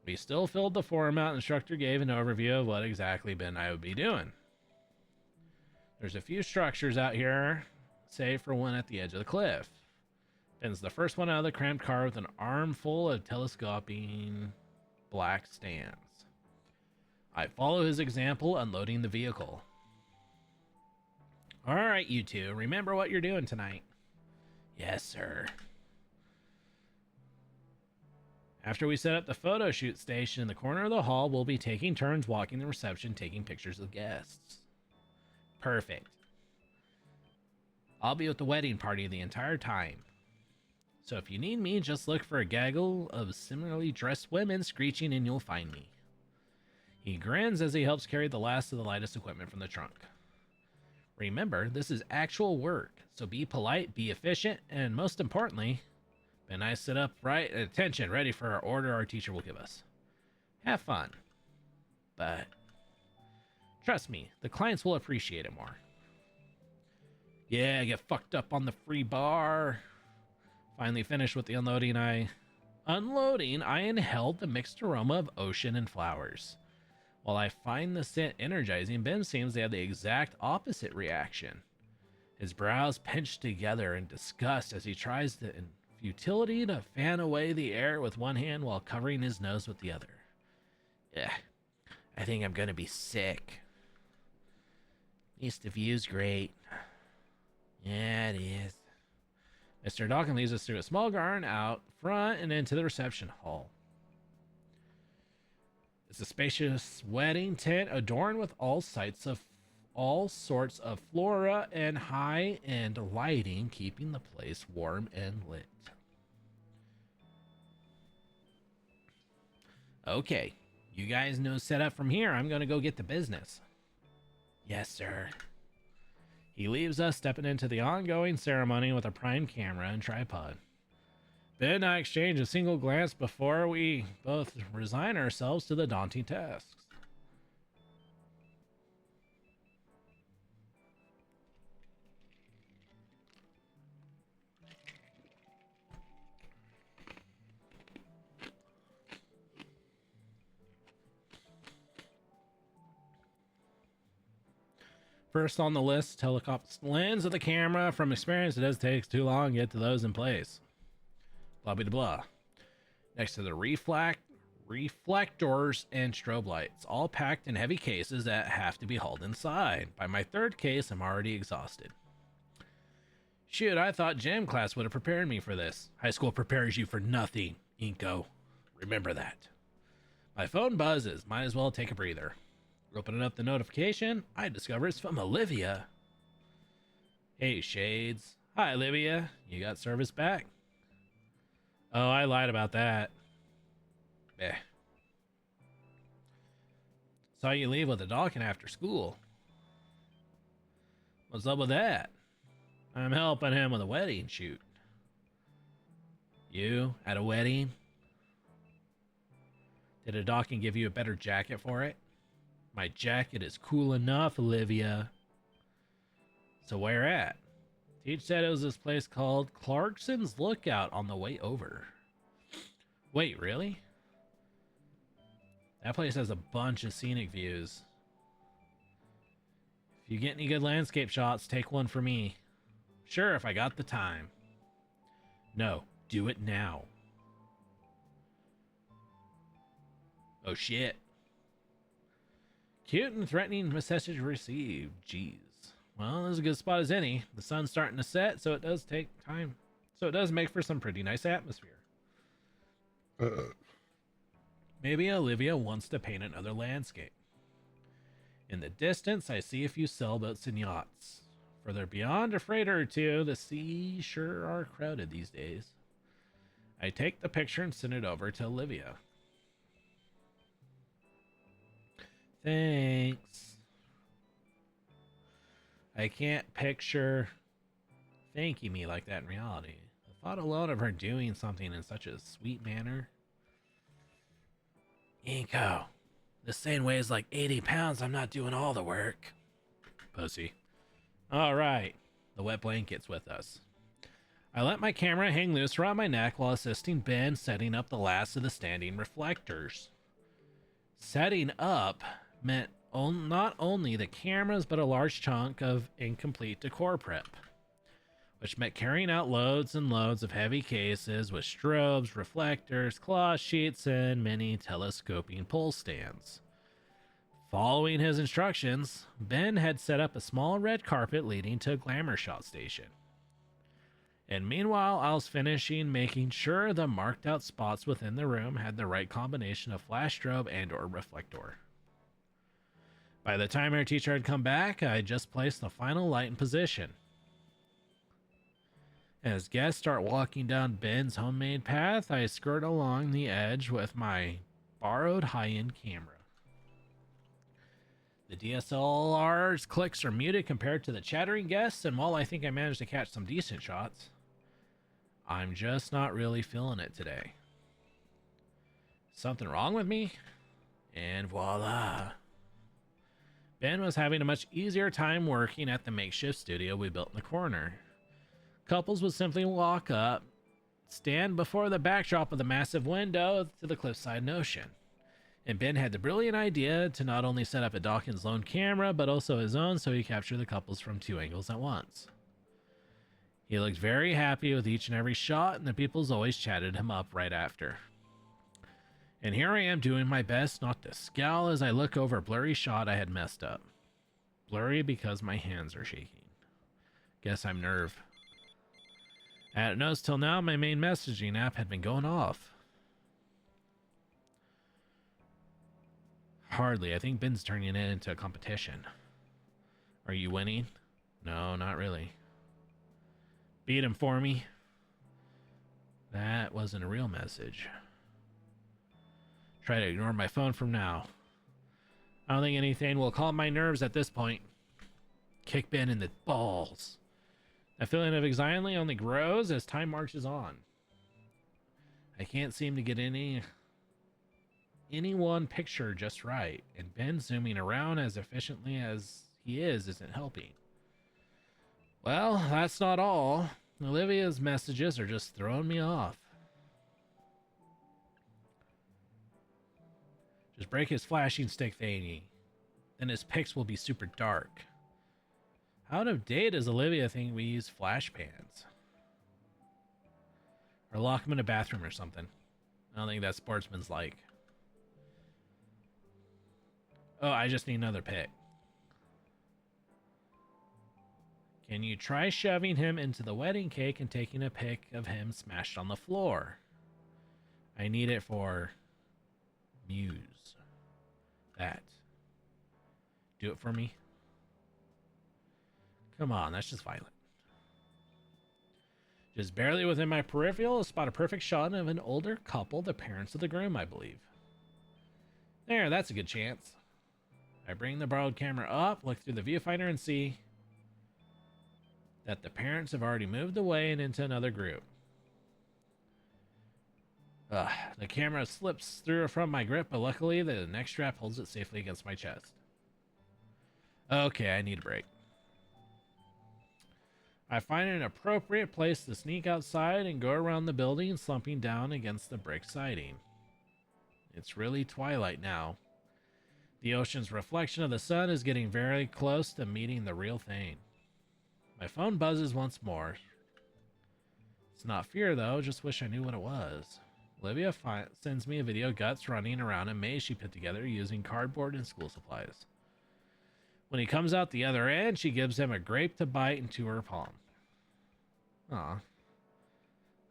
We still filled the form out. Instructor gave an overview of what exactly Ben and I would be doing. There's a few structures out here, save for one at the edge of the cliff. Ben's the first one out of the cramped car with an armful of telescoping black stands. I follow his example, unloading the vehicle. All right, you two, remember what you're doing tonight. Yes, sir. After we set up the photo shoot station in the corner of the hall, we'll be taking turns walking the reception, taking pictures of guests. Perfect. I'll be at the wedding party the entire time. So if you need me, just look for a gaggle of similarly dressed women screeching and you'll find me. He grins as he helps carry the last of the lightest equipment from the trunk. Remember, this is actual work, so be polite, be efficient, and most importantly, be nice, sit up right, and attention, ready for our order our teacher will give us. Have fun. But trust me, the clients will appreciate it more. Yeah, get fucked up on the free bar. Finally finished with the unloading, I inhaled the mixed aroma of ocean and flowers. While I find the scent energizing, Ben seems to have the exact opposite reaction. His brows pinched together in disgust as he tries the futility to fan away the air with one hand while covering his nose with the other. Ugh, I think I'm gonna be sick. At least the view's great. Yeah, it is. Mr. Dawkins leads us through a small garden out front and into the reception hall. It's a spacious wedding tent adorned with all sorts of flora and high-end lighting, keeping the place warm and lit. Okay, you guys know set up from here. I'm gonna go get to business. Yes, sir. He leaves us, stepping into the ongoing ceremony with a prime camera and tripod. Ben and I exchange a single glance before we both resign ourselves to the daunting tasks. First on the list, helicopter lens of the camera. From experience, it does take too long to get to those in place. Blah, blah, blah. Next to the reflectors and strobe lights, all packed in heavy cases that have to be hauled inside. By my third case, I'm already exhausted. Shoot, I thought gym class would have prepared me for this. High school prepares you for nothing, Inko. Remember that. My phone buzzes. Might as well take a breather. Opening up the notification, I discover it's from Olivia. Hey, Shades. Hi, Olivia. You got service back? Oh, I lied about that. Eh. Saw you leave with a Dawkins after school. What's up with that? I'm helping him with a wedding shoot. You at a wedding? Did a Dawkins give you a better jacket for it? My jacket is cool enough, Olivia. So where at? Teach said it was this place called Clarkson's Lookout on the way over. Wait, really? That place has a bunch of scenic views. If you get any good landscape shots, take one for me. Sure, if I got the time. No, do it now. Oh shit. Cute and threatening message received. Jeez. Well, this is a good spot as any. The sun's starting to set, so it does take time. So it does make for some pretty nice atmosphere. Maybe Olivia wants to paint another landscape. In the distance, I see a few sailboats and yachts. Further beyond, a freighter or two. The seas sure are crowded these days. I take the picture and send it over to Olivia. Thanks. I can't picture thanking me like that in reality. The thought alone of her doing something in such a sweet manner. Inko, this thing weighs like 80 pounds. I'm not doing all the work. Pussy. All right. The wet blanket's with us. I let my camera hang loose around my neck while assisting Ben setting up the last of the standing reflectors. Setting up meant not only the cameras, but a large chunk of incomplete decor prep, which meant carrying out loads and loads of heavy cases with strobes, reflectors, cloth sheets, and many telescoping pole stands. Following his instructions, Ben had set up a small red carpet leading to a glamour shot station. And meanwhile, I was finishing making sure the marked out spots within the room had the right combination of flash strobe and or reflector. By the time our teacher had come back, I had just placed the final light in position. As guests start walking down Ben's homemade path, I skirt along the edge with my borrowed high-end camera. The DSLR's clicks are muted compared to the chattering guests, and while I think I managed to catch some decent shots, I'm just not really feeling it today. Something wrong with me? And voila. Ben was having a much easier time working at the makeshift studio we built in the corner. Couples would simply walk up, stand before the backdrop of the massive window to the cliffside ocean. And Ben had the brilliant idea to not only set up a Dawkins loan camera, but also his own so he captured the couples from two angles at once. He looked very happy with each and every shot, and the people's always chatted him up right after. And here I am doing my best not to scowl as I look over a blurry shot I had messed up. Blurry because my hands are shaking. Guess I'm nerve. I hadn't noticed till now my main messaging app had been going off. Hardly. I think Ben's turning it into a competition. Are you winning? No, not really. Beat him for me. That wasn't a real message. Try to ignore my phone from now. I don't think anything will calm my nerves at this point. Kick Ben in the balls. That feeling of anxiety only grows as time marches on. I can't seem to get any one picture just right, and Ben zooming around as efficiently as he isn't helping. Well, that's not all. Olivia's messages are just throwing me off. Just break his flashing stick thingy. Then his pics will be super dark. How out of date does Olivia think we use flash pans? Or lock him in a bathroom or something. I don't think that's sportsman's like. Oh, I just need another pic. Can you try shoving him into the wedding cake and taking a pic of him smashed on the floor? I need it for Muse. That. Do it for me. Come on, that's just violent. Just barely within my peripheral, I spot a perfect shot of an older couple, the parents of the groom, I believe. There, that's a good chance. I bring the borrowed camera up, look through the viewfinder, and see that the parents have already moved away and into another group. The camera slips through from my grip, but luckily the neck strap holds it safely against my chest. Okay, I need a break. I find an appropriate place to sneak outside and go around the building, slumping down against the brick siding. It's really twilight now. The ocean's reflection of the sun is getting very close to meeting the real thing. My phone buzzes once more. It's not fear, though. Just wish I knew what it was. Olivia sends me a video of Guts running around a maze she put together using cardboard and school supplies. When he comes out the other end, she gives him a grape to bite into her palm. Aw.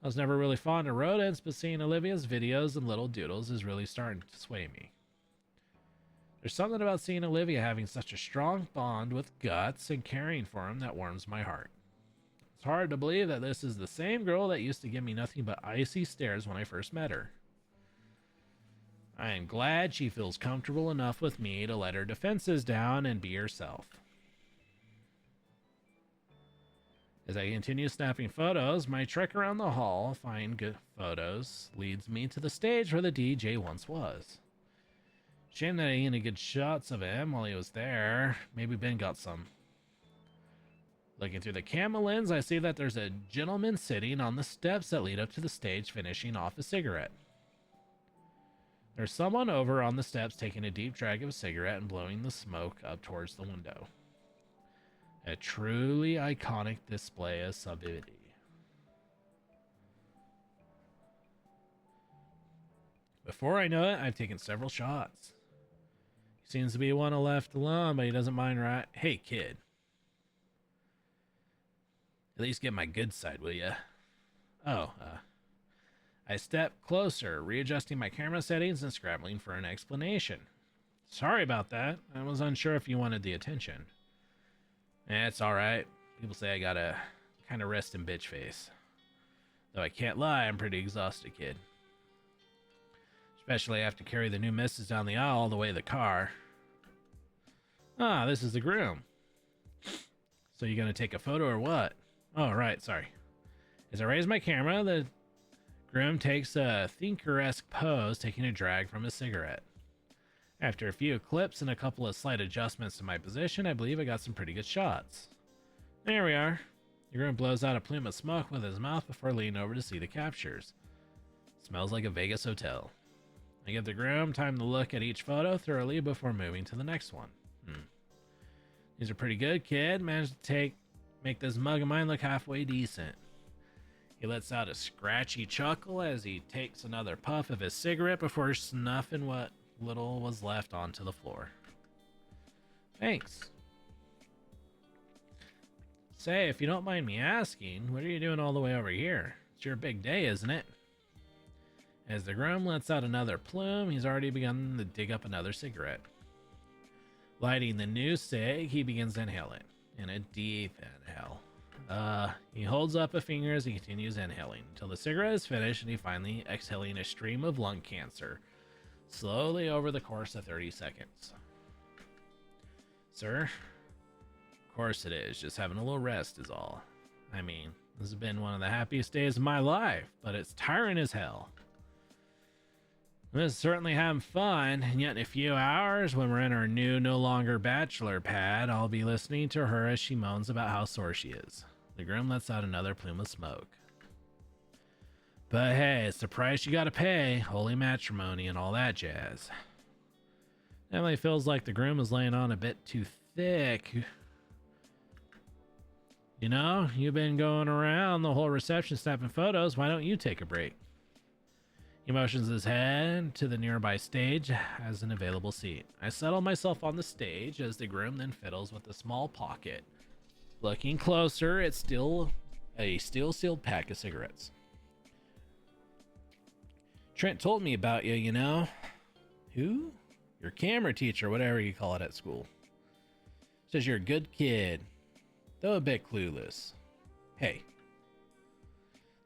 I was never really fond of rodents, but seeing Olivia's videos and little doodles is really starting to sway me. There's something about seeing Olivia having such a strong bond with Guts and caring for him that warms my heart. It's hard to believe that this is the same girl that used to give me nothing but icy stares when I first met her. I am glad she feels comfortable enough with me to let her defenses down and be herself. As I continue snapping photos, my trek around the hall, find good photos, leads me to the stage where the DJ once was. Shame that I didn't get good shots of him while he was there. Maybe Ben got some. Looking through the camera lens, I see that there's a gentleman sitting on the steps that lead up to the stage finishing off a cigarette. There's someone over on the steps taking a deep drag of a cigarette and blowing the smoke up towards the window. A truly iconic display of subtlety. Before I know it, I've taken several shots. He seems to be one left alone, but he doesn't mind, right? Hey, kid. At least get my good side, will ya? Oh, I step closer, readjusting my camera settings and scrabbling for an explanation. Sorry about that. I was unsure if you wanted the attention. It's alright. People say I got a kind of resting bitch face. Though I can't lie, I'm pretty exhausted, kid. Especially after carry the new missus down the aisle all the way to the car. Ah, this is the groom. So you gonna take a photo or what? Oh, right, sorry. As I raise my camera, the groom takes a thinker-esque pose, taking a drag from his cigarette. After a few clips and a couple of slight adjustments to my position, I believe I got some pretty good shots. There we are. The groom blows out a plume of smoke with his mouth before leaning over to see the captures. Smells like a Vegas hotel. I give the groom time to look at each photo thoroughly before moving to the next one. These are pretty good, kid. Managed to make this mug of mine look halfway decent. He lets out a scratchy chuckle as he takes another puff of his cigarette before snuffing what little was left onto the floor. Thanks. Say, if you don't mind me asking, what are you doing all the way over here? It's your big day, isn't it? As the groom lets out another plume, he's already begun to dig up another cigarette. Lighting the new cig, he begins to inhale it. In a deep inhale. He holds up a finger as he continues inhaling until the cigarette is finished and he finally exhaling a stream of lung cancer, slowly over the course of 30 seconds. Sir? Of course it is, just having a little rest is all. I mean, this has been one of the happiest days of my life, but it's tiring as hell. This is certainly having fun, and yet in a few hours, when we're in our new, no longer bachelor pad, I'll be listening to her as she moans about how sore she is. The groom lets out another plume of smoke. But hey, it's the price you gotta pay, holy matrimony and all that jazz. Emily feels like the groom is laying on a bit too thick. You know, you've been going around the whole reception snapping photos, why don't you take a break? He motions his head to the nearby stage as an available seat. I settle myself on the stage as the groom then fiddles with a small pocket. Looking closer, it's still a steel-sealed pack of cigarettes. Trent told me about you, you know. Who? Your camera teacher, whatever you call it at school. Says you're a good kid, though a bit clueless. Hey.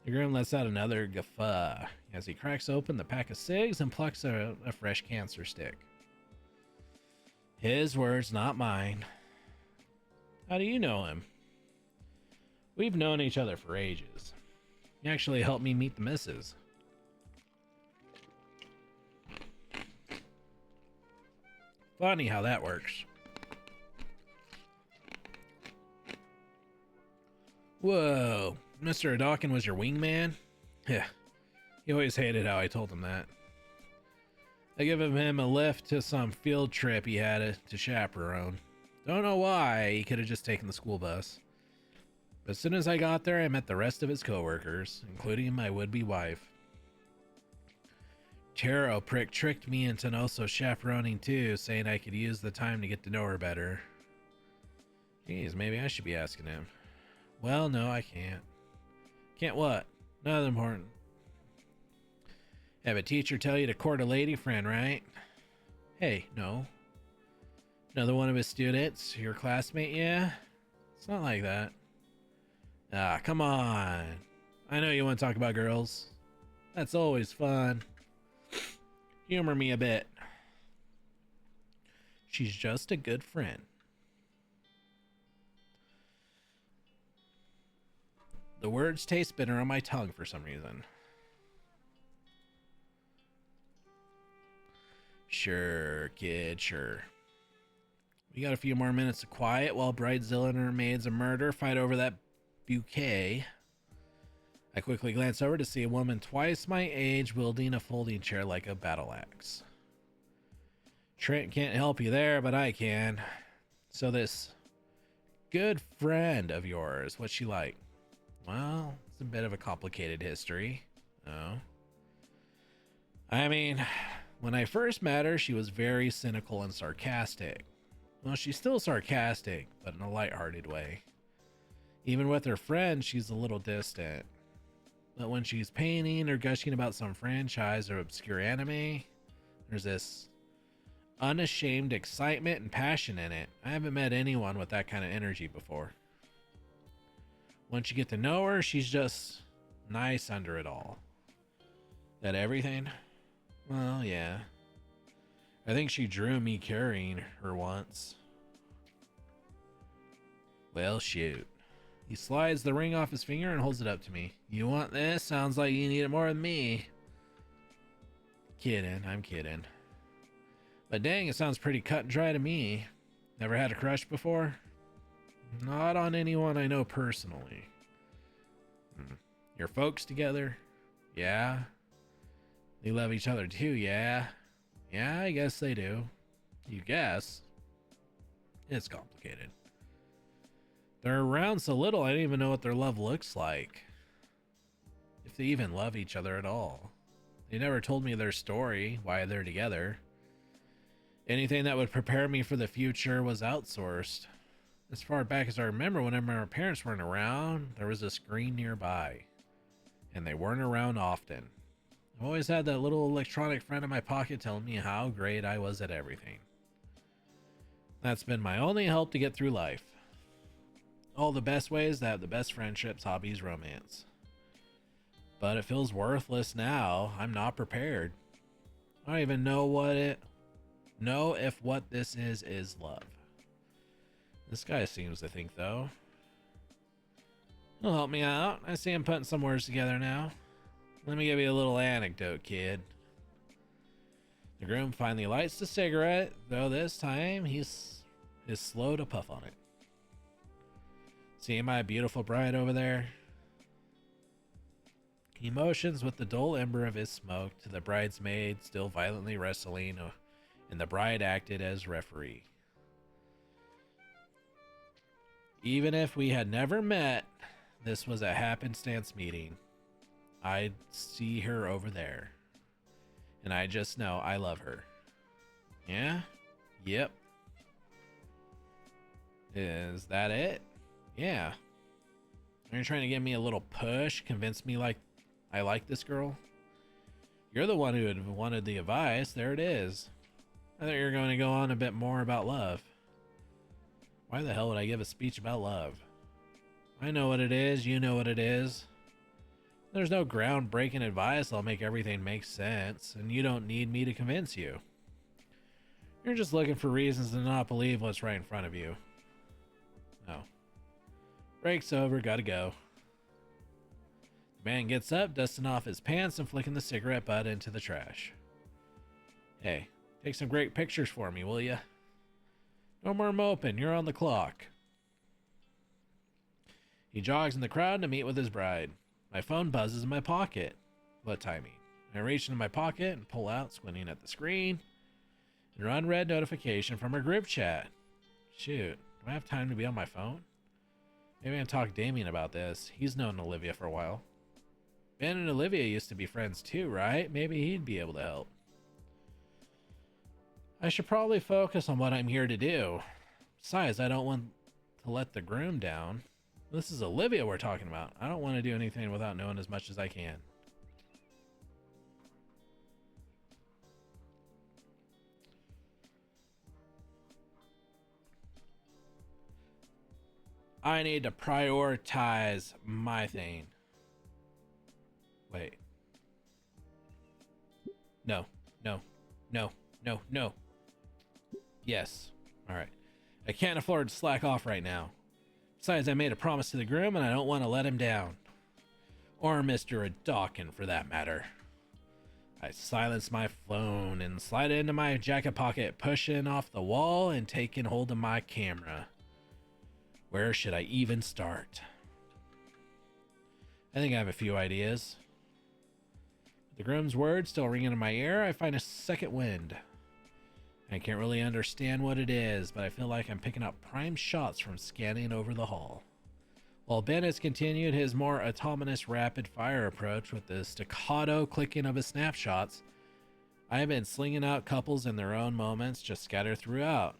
The groom lets out another guffaw as he cracks open the pack of cigs and plucks a fresh cancer stick. His words, not mine. How do you know him? We've known each other for ages. He actually helped me meet the missus. Funny how that works. Whoa, Mr. Dawkins was your wingman? Yeah, he always hated how I told him that. I gave him a lift to some field trip he had to chaperone. Don't know why, he could have just taken the school bus. But as soon as I got there, I met the rest of his coworkers, including my would-be wife. Taro prick tricked me into also chaperoning too, saying I could use the time to get to know her better. Jeez, maybe I should be asking him. Well, no, I can't. Can't what? Nothing important. Have a teacher tell you to court a lady friend, right? Hey, no. Another one of his students? Your classmate, yeah? It's not like that. Ah, come on. I know you want to talk about girls. That's always fun. Humor me a bit. She's just a good friend. The words taste bitter on my tongue for some reason. Sure, kid, sure. We got a few more minutes of quiet while Bridezilla and her maids of murder fight over that bouquet. I quickly glance over to see a woman twice my age wielding a folding chair like a battle axe. Trent can't help you there, but I can. So this good friend of yours, what's she like? Well, it's a bit of a complicated history. Oh. I mean, when I first met her, she was very cynical and sarcastic. Well, she's still sarcastic, but in a lighthearted way. Even with her friends, she's a little distant. But when she's painting or gushing about some franchise or obscure anime, there's this unashamed excitement and passion in it. I haven't met anyone with that kind of energy before. Once you get to know her, she's just nice under it all. That everything? Well, yeah. I think she drew me carrying her once. Well, shoot. He slides the ring off his finger and holds it up to me. You want this? Sounds like you need it more than me. Kidding, I'm kidding. But dang, it sounds pretty cut and dry to me. Never had a crush before? Not on anyone I know personally. Your folks together? Yeah. They love each other too, yeah. Yeah, I guess they do. You guess. It's complicated. They're around so little, I don't even know what their love looks like. If they even love each other at all. They never told me their story, why they're together. Anything that would prepare me for the future was outsourced. As far back as I remember, whenever our parents weren't around, there was a screen nearby. And they weren't around often. I've always had that little electronic friend in my pocket telling me how great I was at everything. That's been my only help to get through life. All the best ways to have the best friendships, hobbies, romance. But it feels worthless now. I'm not prepared. I don't even know if what this is love. This guy seems to think, though. He'll help me out. I see him putting some words together now. Let me give you a little anecdote, kid. The groom finally lights the cigarette, though this time he's slow to puff on it. See my beautiful bride over there? He motions with the dull ember of his smoke to the bridesmaid still violently wrestling, and the bride acted as referee. Even if we had never met, this was a happenstance meeting. I'd see her over there. And I just know I love her. Yeah? Yep. Is that it? Yeah. Are you trying to give me a little push? Convince me like I like this girl? You're the one who had wanted the advice. There it is. I thought you were going to go on a bit more about love. Why the hell would I give a speech about love? I know what it is. You know what it is. There's no groundbreaking advice that'll make everything make sense, and you don't need me to convince you. You're just looking for reasons to not believe what's right in front of you. Oh. Break's over, gotta go. The man gets up, dusting off his pants and flicking the cigarette butt into the trash. Hey, take some great pictures for me, will ya? No more moping, you're on the clock. He jogs in the crowd to meet with his bride. My phone buzzes in my pocket. What timing? I reach into my pocket and pull out, squinting at the screen. An unread notification from our group chat. Shoot, do I have time to be on my phone? Maybe I can talk to Damien about this. He's known Olivia for a while. Ben and Olivia used to be friends too, right? Maybe he'd be able to help. I should probably focus on what I'm here to do. Besides, I don't want to let the groom down. This is Olivia we're talking about. I don't want to do anything without knowing as much as I can. I need to prioritize my thing. Wait. No, no, no, no, no. Yes. All right. I can't afford to slack off right now. Besides, I made a promise to the groom and I don't want to let him down. Or Mr. Dawkin, for that matter. I silence my phone and slide it into my jacket pocket, pushing off the wall and taking hold of my camera. Where should I even start? I think I have a few ideas. The groom's words still ringing in my ear, I find a second wind. I can't really understand what it is, but I feel like I'm picking up prime shots from scanning over the hall. While Ben has continued his more autonomous rapid-fire approach with the staccato clicking of his snapshots, I have been slinging out couples in their own moments just scattered throughout.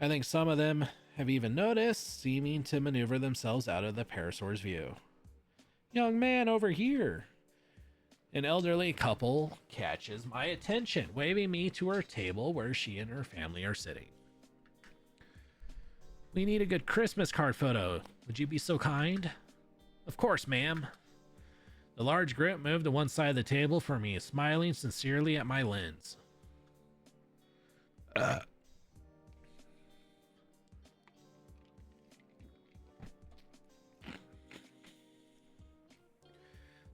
I think some of them have even noticed, seeming to maneuver themselves out of the parasaur's view. Young man over here! An elderly couple catches my attention, waving me to her table where she and her family are sitting. We need a good Christmas card photo. Would you be so kind? Of course, ma'am. The large group moved to one side of the table for me, smiling sincerely at my lens.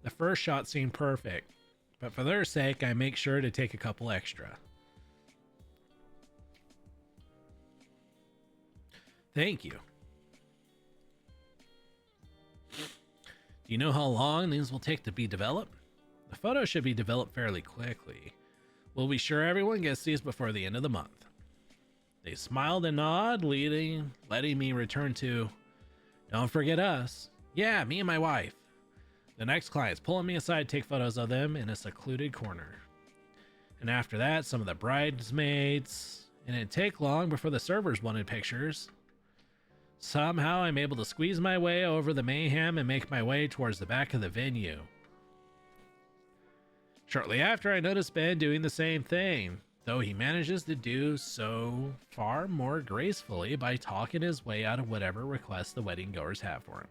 The first shot seemed perfect, but for their sake, I make sure to take a couple extra. Thank you. Do you know how long these will take to be developed? The photo should be developed fairly quickly. We'll be sure everyone gets these before the end of the month. They smiled and nodded, letting me return to, don't forget us. Yeah, me and my wife. The next client's pulling me aside to take photos of them in a secluded corner. And after that, some of the bridesmaids. And it didn't take long before the servers wanted pictures. Somehow I'm able to squeeze my way over the mayhem and make my way towards the back of the venue. Shortly after, I noticed Ben doing the same thing, though he manages to do so far more gracefully by talking his way out of whatever requests the wedding goers have for him.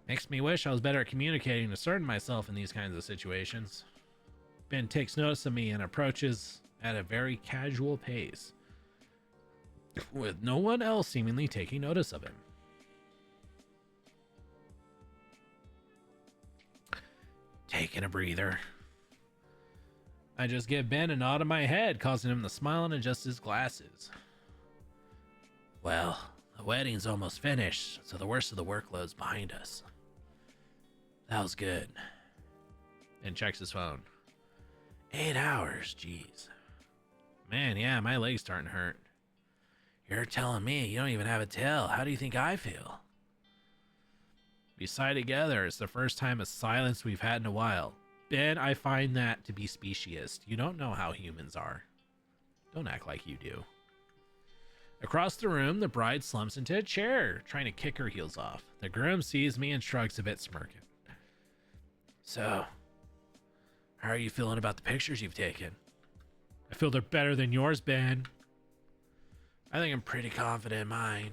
Makes me wish I was better at communicating and asserting myself in these kinds of situations. Ben takes notice of me and approaches at a very casual pace, with no one else seemingly taking notice of him. Taking a breather. I just give Ben a nod of my head, causing him to smile and adjust his glasses. Well, the wedding's almost finished, so the worst of the workload's behind us. That was good. And checks his phone. 8 hours, jeez. Man, yeah, my leg's starting to hurt. You're telling me you don't even have a tail. How do you think I feel? We sigh together. It's the first time of silence we've had in a while. Ben, I find that to be speciest. You don't know how humans are. Don't act like you do. Across the room, the bride slumps into a chair, trying to kick her heels off. The groom sees me and shrugs a bit, smirking. So, how are you feeling about the pictures you've taken? I feel they're better than yours, Ben. I think I'm pretty confident in mine.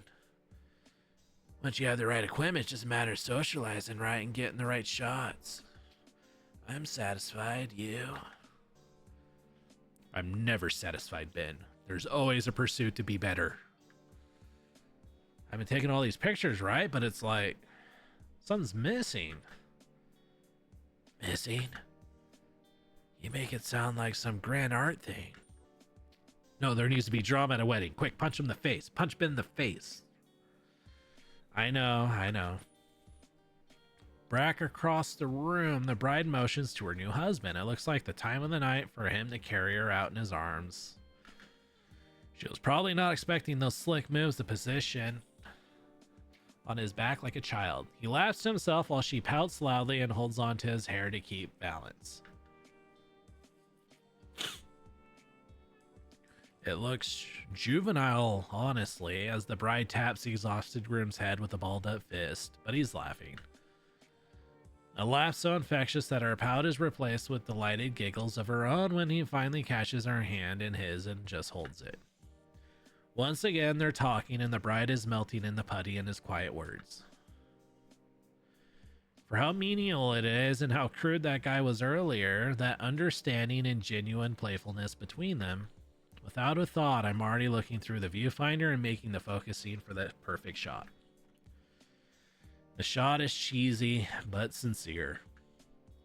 Once you have the right equipment, it's just a matter of socializing right and getting the right shots. I'm satisfied, you? I'm never satisfied, Ben. There's always a pursuit to be better. I've been taking all these pictures, right? But it's like, something's missing. Missing? You make it sound like some grand art thing. No, there needs to be drama at a wedding. Quick, punch him in the face. Punch Ben in the face. I know. Back across the room, the bride motions to her new husband. It looks like the time of the night for him to carry her out in his arms. She was probably not expecting those slick moves to position on his back like a child. He laughs to himself while she pouts loudly and holds onto his hair to keep balance. It looks juvenile, honestly, as the bride taps the exhausted groom's head with a balled up fist, but he's laughing. A laugh so infectious that her pout is replaced with delighted giggles of her own when he finally catches her hand in his and just holds it. Once again, they're talking, and the bride is melting in the putty in his quiet words. For how menial it is and how crude that guy was earlier, that understanding and genuine playfulness between them, without a thought, I'm already looking through the viewfinder and making the focus scene for that perfect shot. The shot is cheesy, but sincere.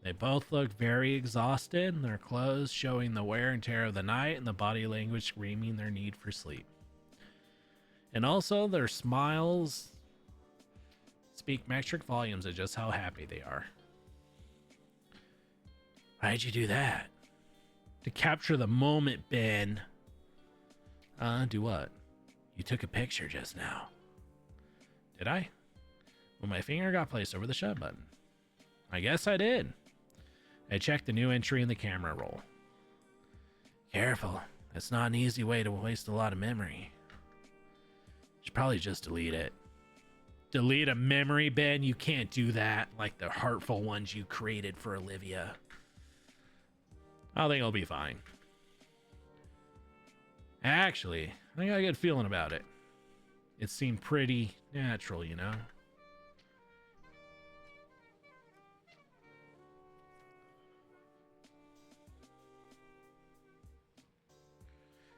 They both look very exhausted, their clothes showing the wear and tear of the night and the body language screaming their need for sleep. And also, their smiles speak metric volumes of just how happy they are. Why'd you do that? To capture the moment, Ben. Do what? You took a picture just now. Did I? Well, my finger got placed over the shut button. I guess I did. I checked the new entry in the camera roll. Careful. That's not an easy way to waste a lot of memory. Should probably just delete it. Delete a memory, Ben? You can't do that like the hurtful ones you created for Olivia. I think it'll be fine. Actually, I got a good feeling about it. It seemed pretty natural, you know?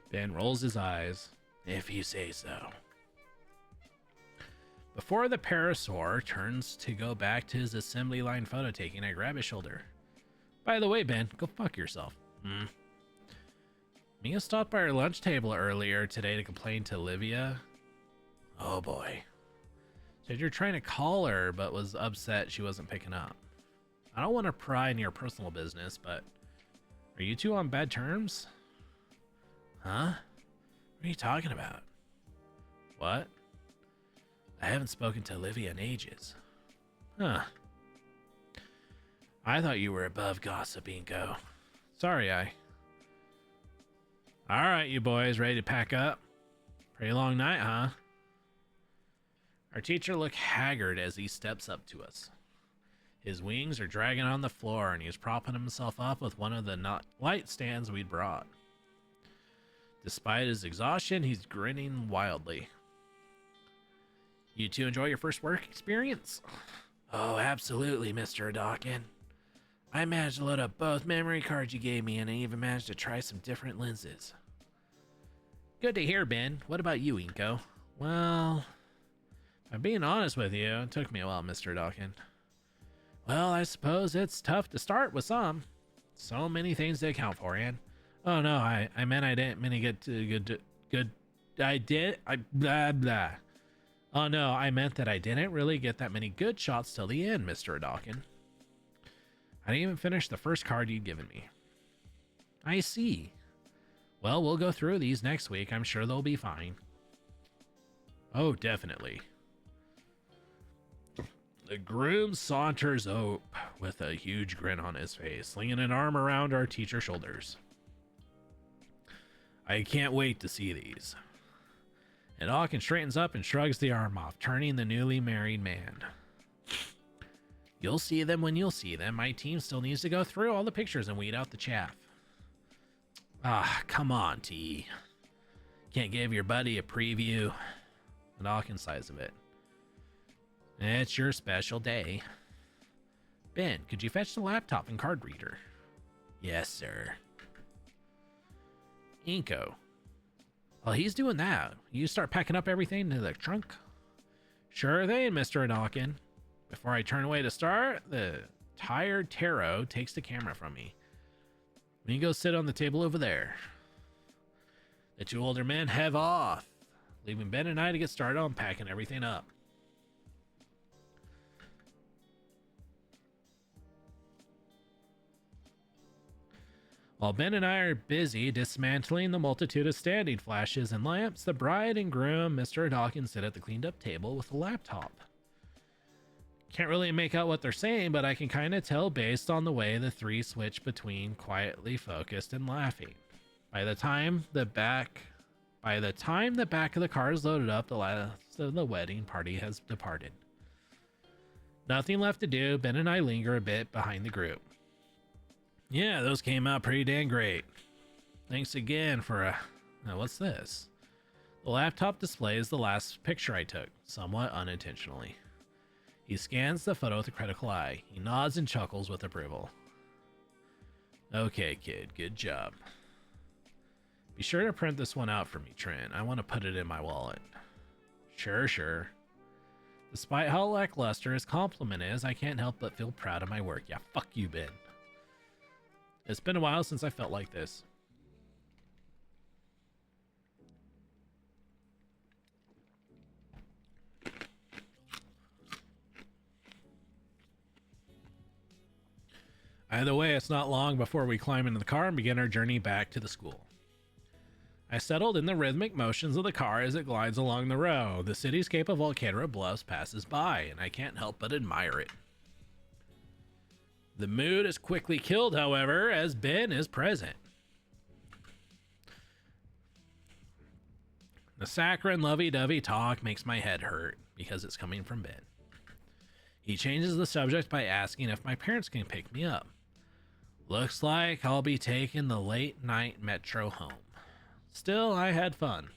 Ben rolls his eyes. If you say so. Before the parasaur turns to go back to his assembly line photo taking, I grab his shoulder. By the way, Ben, go fuck yourself. Mia stopped by our lunch table earlier today to complain to Olivia. Oh boy. Said you're trying to call her, but was upset she wasn't picking up. I don't want to pry in your personal business, but are you two on bad terms? Huh? What are you talking about? What? I haven't spoken to Olivia in ages. Huh. I thought you were above gossip, Inko. Sorry, Alright, you boys, ready to pack up? Pretty long night, huh? Our teacher looked haggard as he steps up to us. His wings are dragging on the floor, and he's propping himself up with one of the light stands we'd brought. Despite his exhaustion, he's grinning wildly. You two enjoy your first work experience? Oh, absolutely, Mr. Dawkin. I managed to load up both memory cards you gave me, and I even managed to try some different lenses. Good to hear, Ben. What about you, Inko? Well, if I'm being honest with you, it took me a while, Mr. Dawkin. Well, I suppose it's tough to start with some. So many things to account for, and oh no, I meant I didn't mean to get to good. Blah blah. Oh no, I meant that I didn't really get that many good shots till the end, Mr. Dawkin. I didn't even finish the first card you'd given me. I see. Well, we'll go through these next week. I'm sure they'll be fine. Oh, definitely. The groom saunters up with a huge grin on his face, slinging an arm around our teacher's shoulders. I can't wait to see these. And Dawkins straightens up and shrugs the arm off, turning the newly married man. You'll see them when you'll see them. My team still needs to go through all the pictures and weed out the chaff. Ah, come on, T. Can't give your buddy a preview. Dawkins sighs of it. It's your special day. Ben, could you fetch the laptop and card reader? Yes, sir. Inko. While he's doing that, you start packing up everything into the trunk? Sure thing, Mr. Dawkins. Before I turn away to start, the tired Taro takes the camera from me. You go sit on the table over there. The two older men head off, leaving Ben and I to get started on packing everything up. While Ben and I are busy dismantling the multitude of standing flashes and lamps, the bride and groom, Mr. Dawkins, sit at the cleaned up table with a laptop. Can't really make out what they're saying, but I can kind of tell based on the way the three switch between quietly focused and laughing. By the time the back of the car is loaded up, the last of the wedding party has departed. Nothing left to do. Ben and I linger a bit behind the group. Yeah, those came out pretty dang great. Thanks again for now, what's this? The laptop displays the last picture I took, somewhat unintentionally. He scans the photo with a critical eye. He nods and chuckles with approval. Okay, kid, good job. Be sure to print this one out for me, Trent. I want to put it in my wallet. Sure. Despite how lackluster his compliment is, I can't help but feel proud of my work. Yeah, fuck you, Ben. It's been a while since I felt like this. Either way, it's not long before we climb into the car and begin our journey back to the school. I settled in the rhythmic motions of the car as it glides along the road. The cityscape of Volcano Bluffs passes by, and I can't help but admire it. The mood is quickly killed, however, as Ben is present. The saccharine lovey-dovey talk makes my head hurt because it's coming from Ben. He changes the subject by asking if my parents can pick me up. Looks like I'll be taking the late-night metro home. Still, I had fun.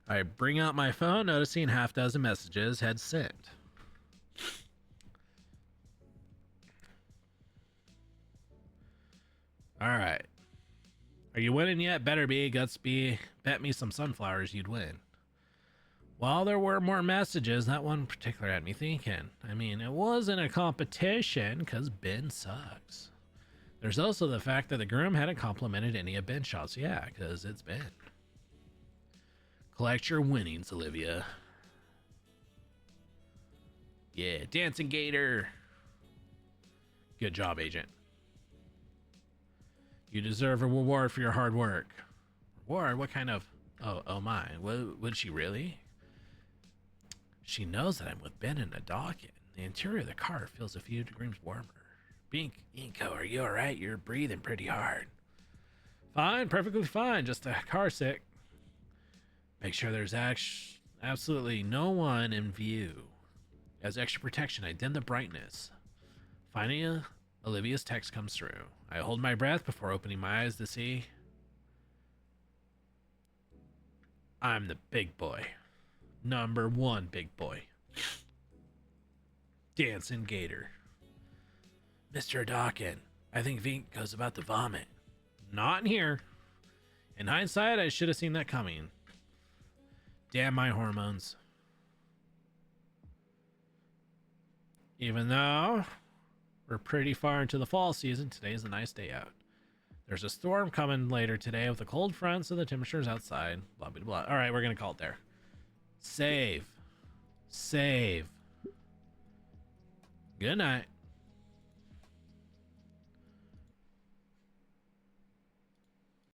I bring out my phone, noticing half dozen messages had sent. Alright. Are you winning yet? Better be. Guts be. Bet me some sunflowers you'd win. While there were more messages, that one particular had me thinking. I mean, it wasn't a competition, because Ben sucks. There's also the fact that the groom hadn't complimented any of Ben's shots. Yeah, because it's Ben. Collect your winnings, Olivia. Yeah, dancing Gator. Good job, Agent. You deserve a reward for your hard work. Reward? What kind of... Oh my. Would she really? She knows that I'm with Ben in the docket. The interior of the car feels a few degrees warmer. Inko, are you alright? You're breathing pretty hard. Fine, perfectly fine. Just a car sick. Make sure there's absolutely no one in view. As extra protection, I dim the brightness. Finally, Olivia's text comes through. I hold my breath before opening my eyes to see. I'm the big boy. Number one big boy. Dancing Gator. Mr. Dawkins, I think Vink goes about to vomit. Not in here. In hindsight, I should have seen that coming. Damn my hormones. Even though we're pretty far into the fall season, today's a nice day out. There's a storm coming later today with a cold front, so the temperature's outside. Blah, blah, blah. All right, we're going to call it there. Save. Good night.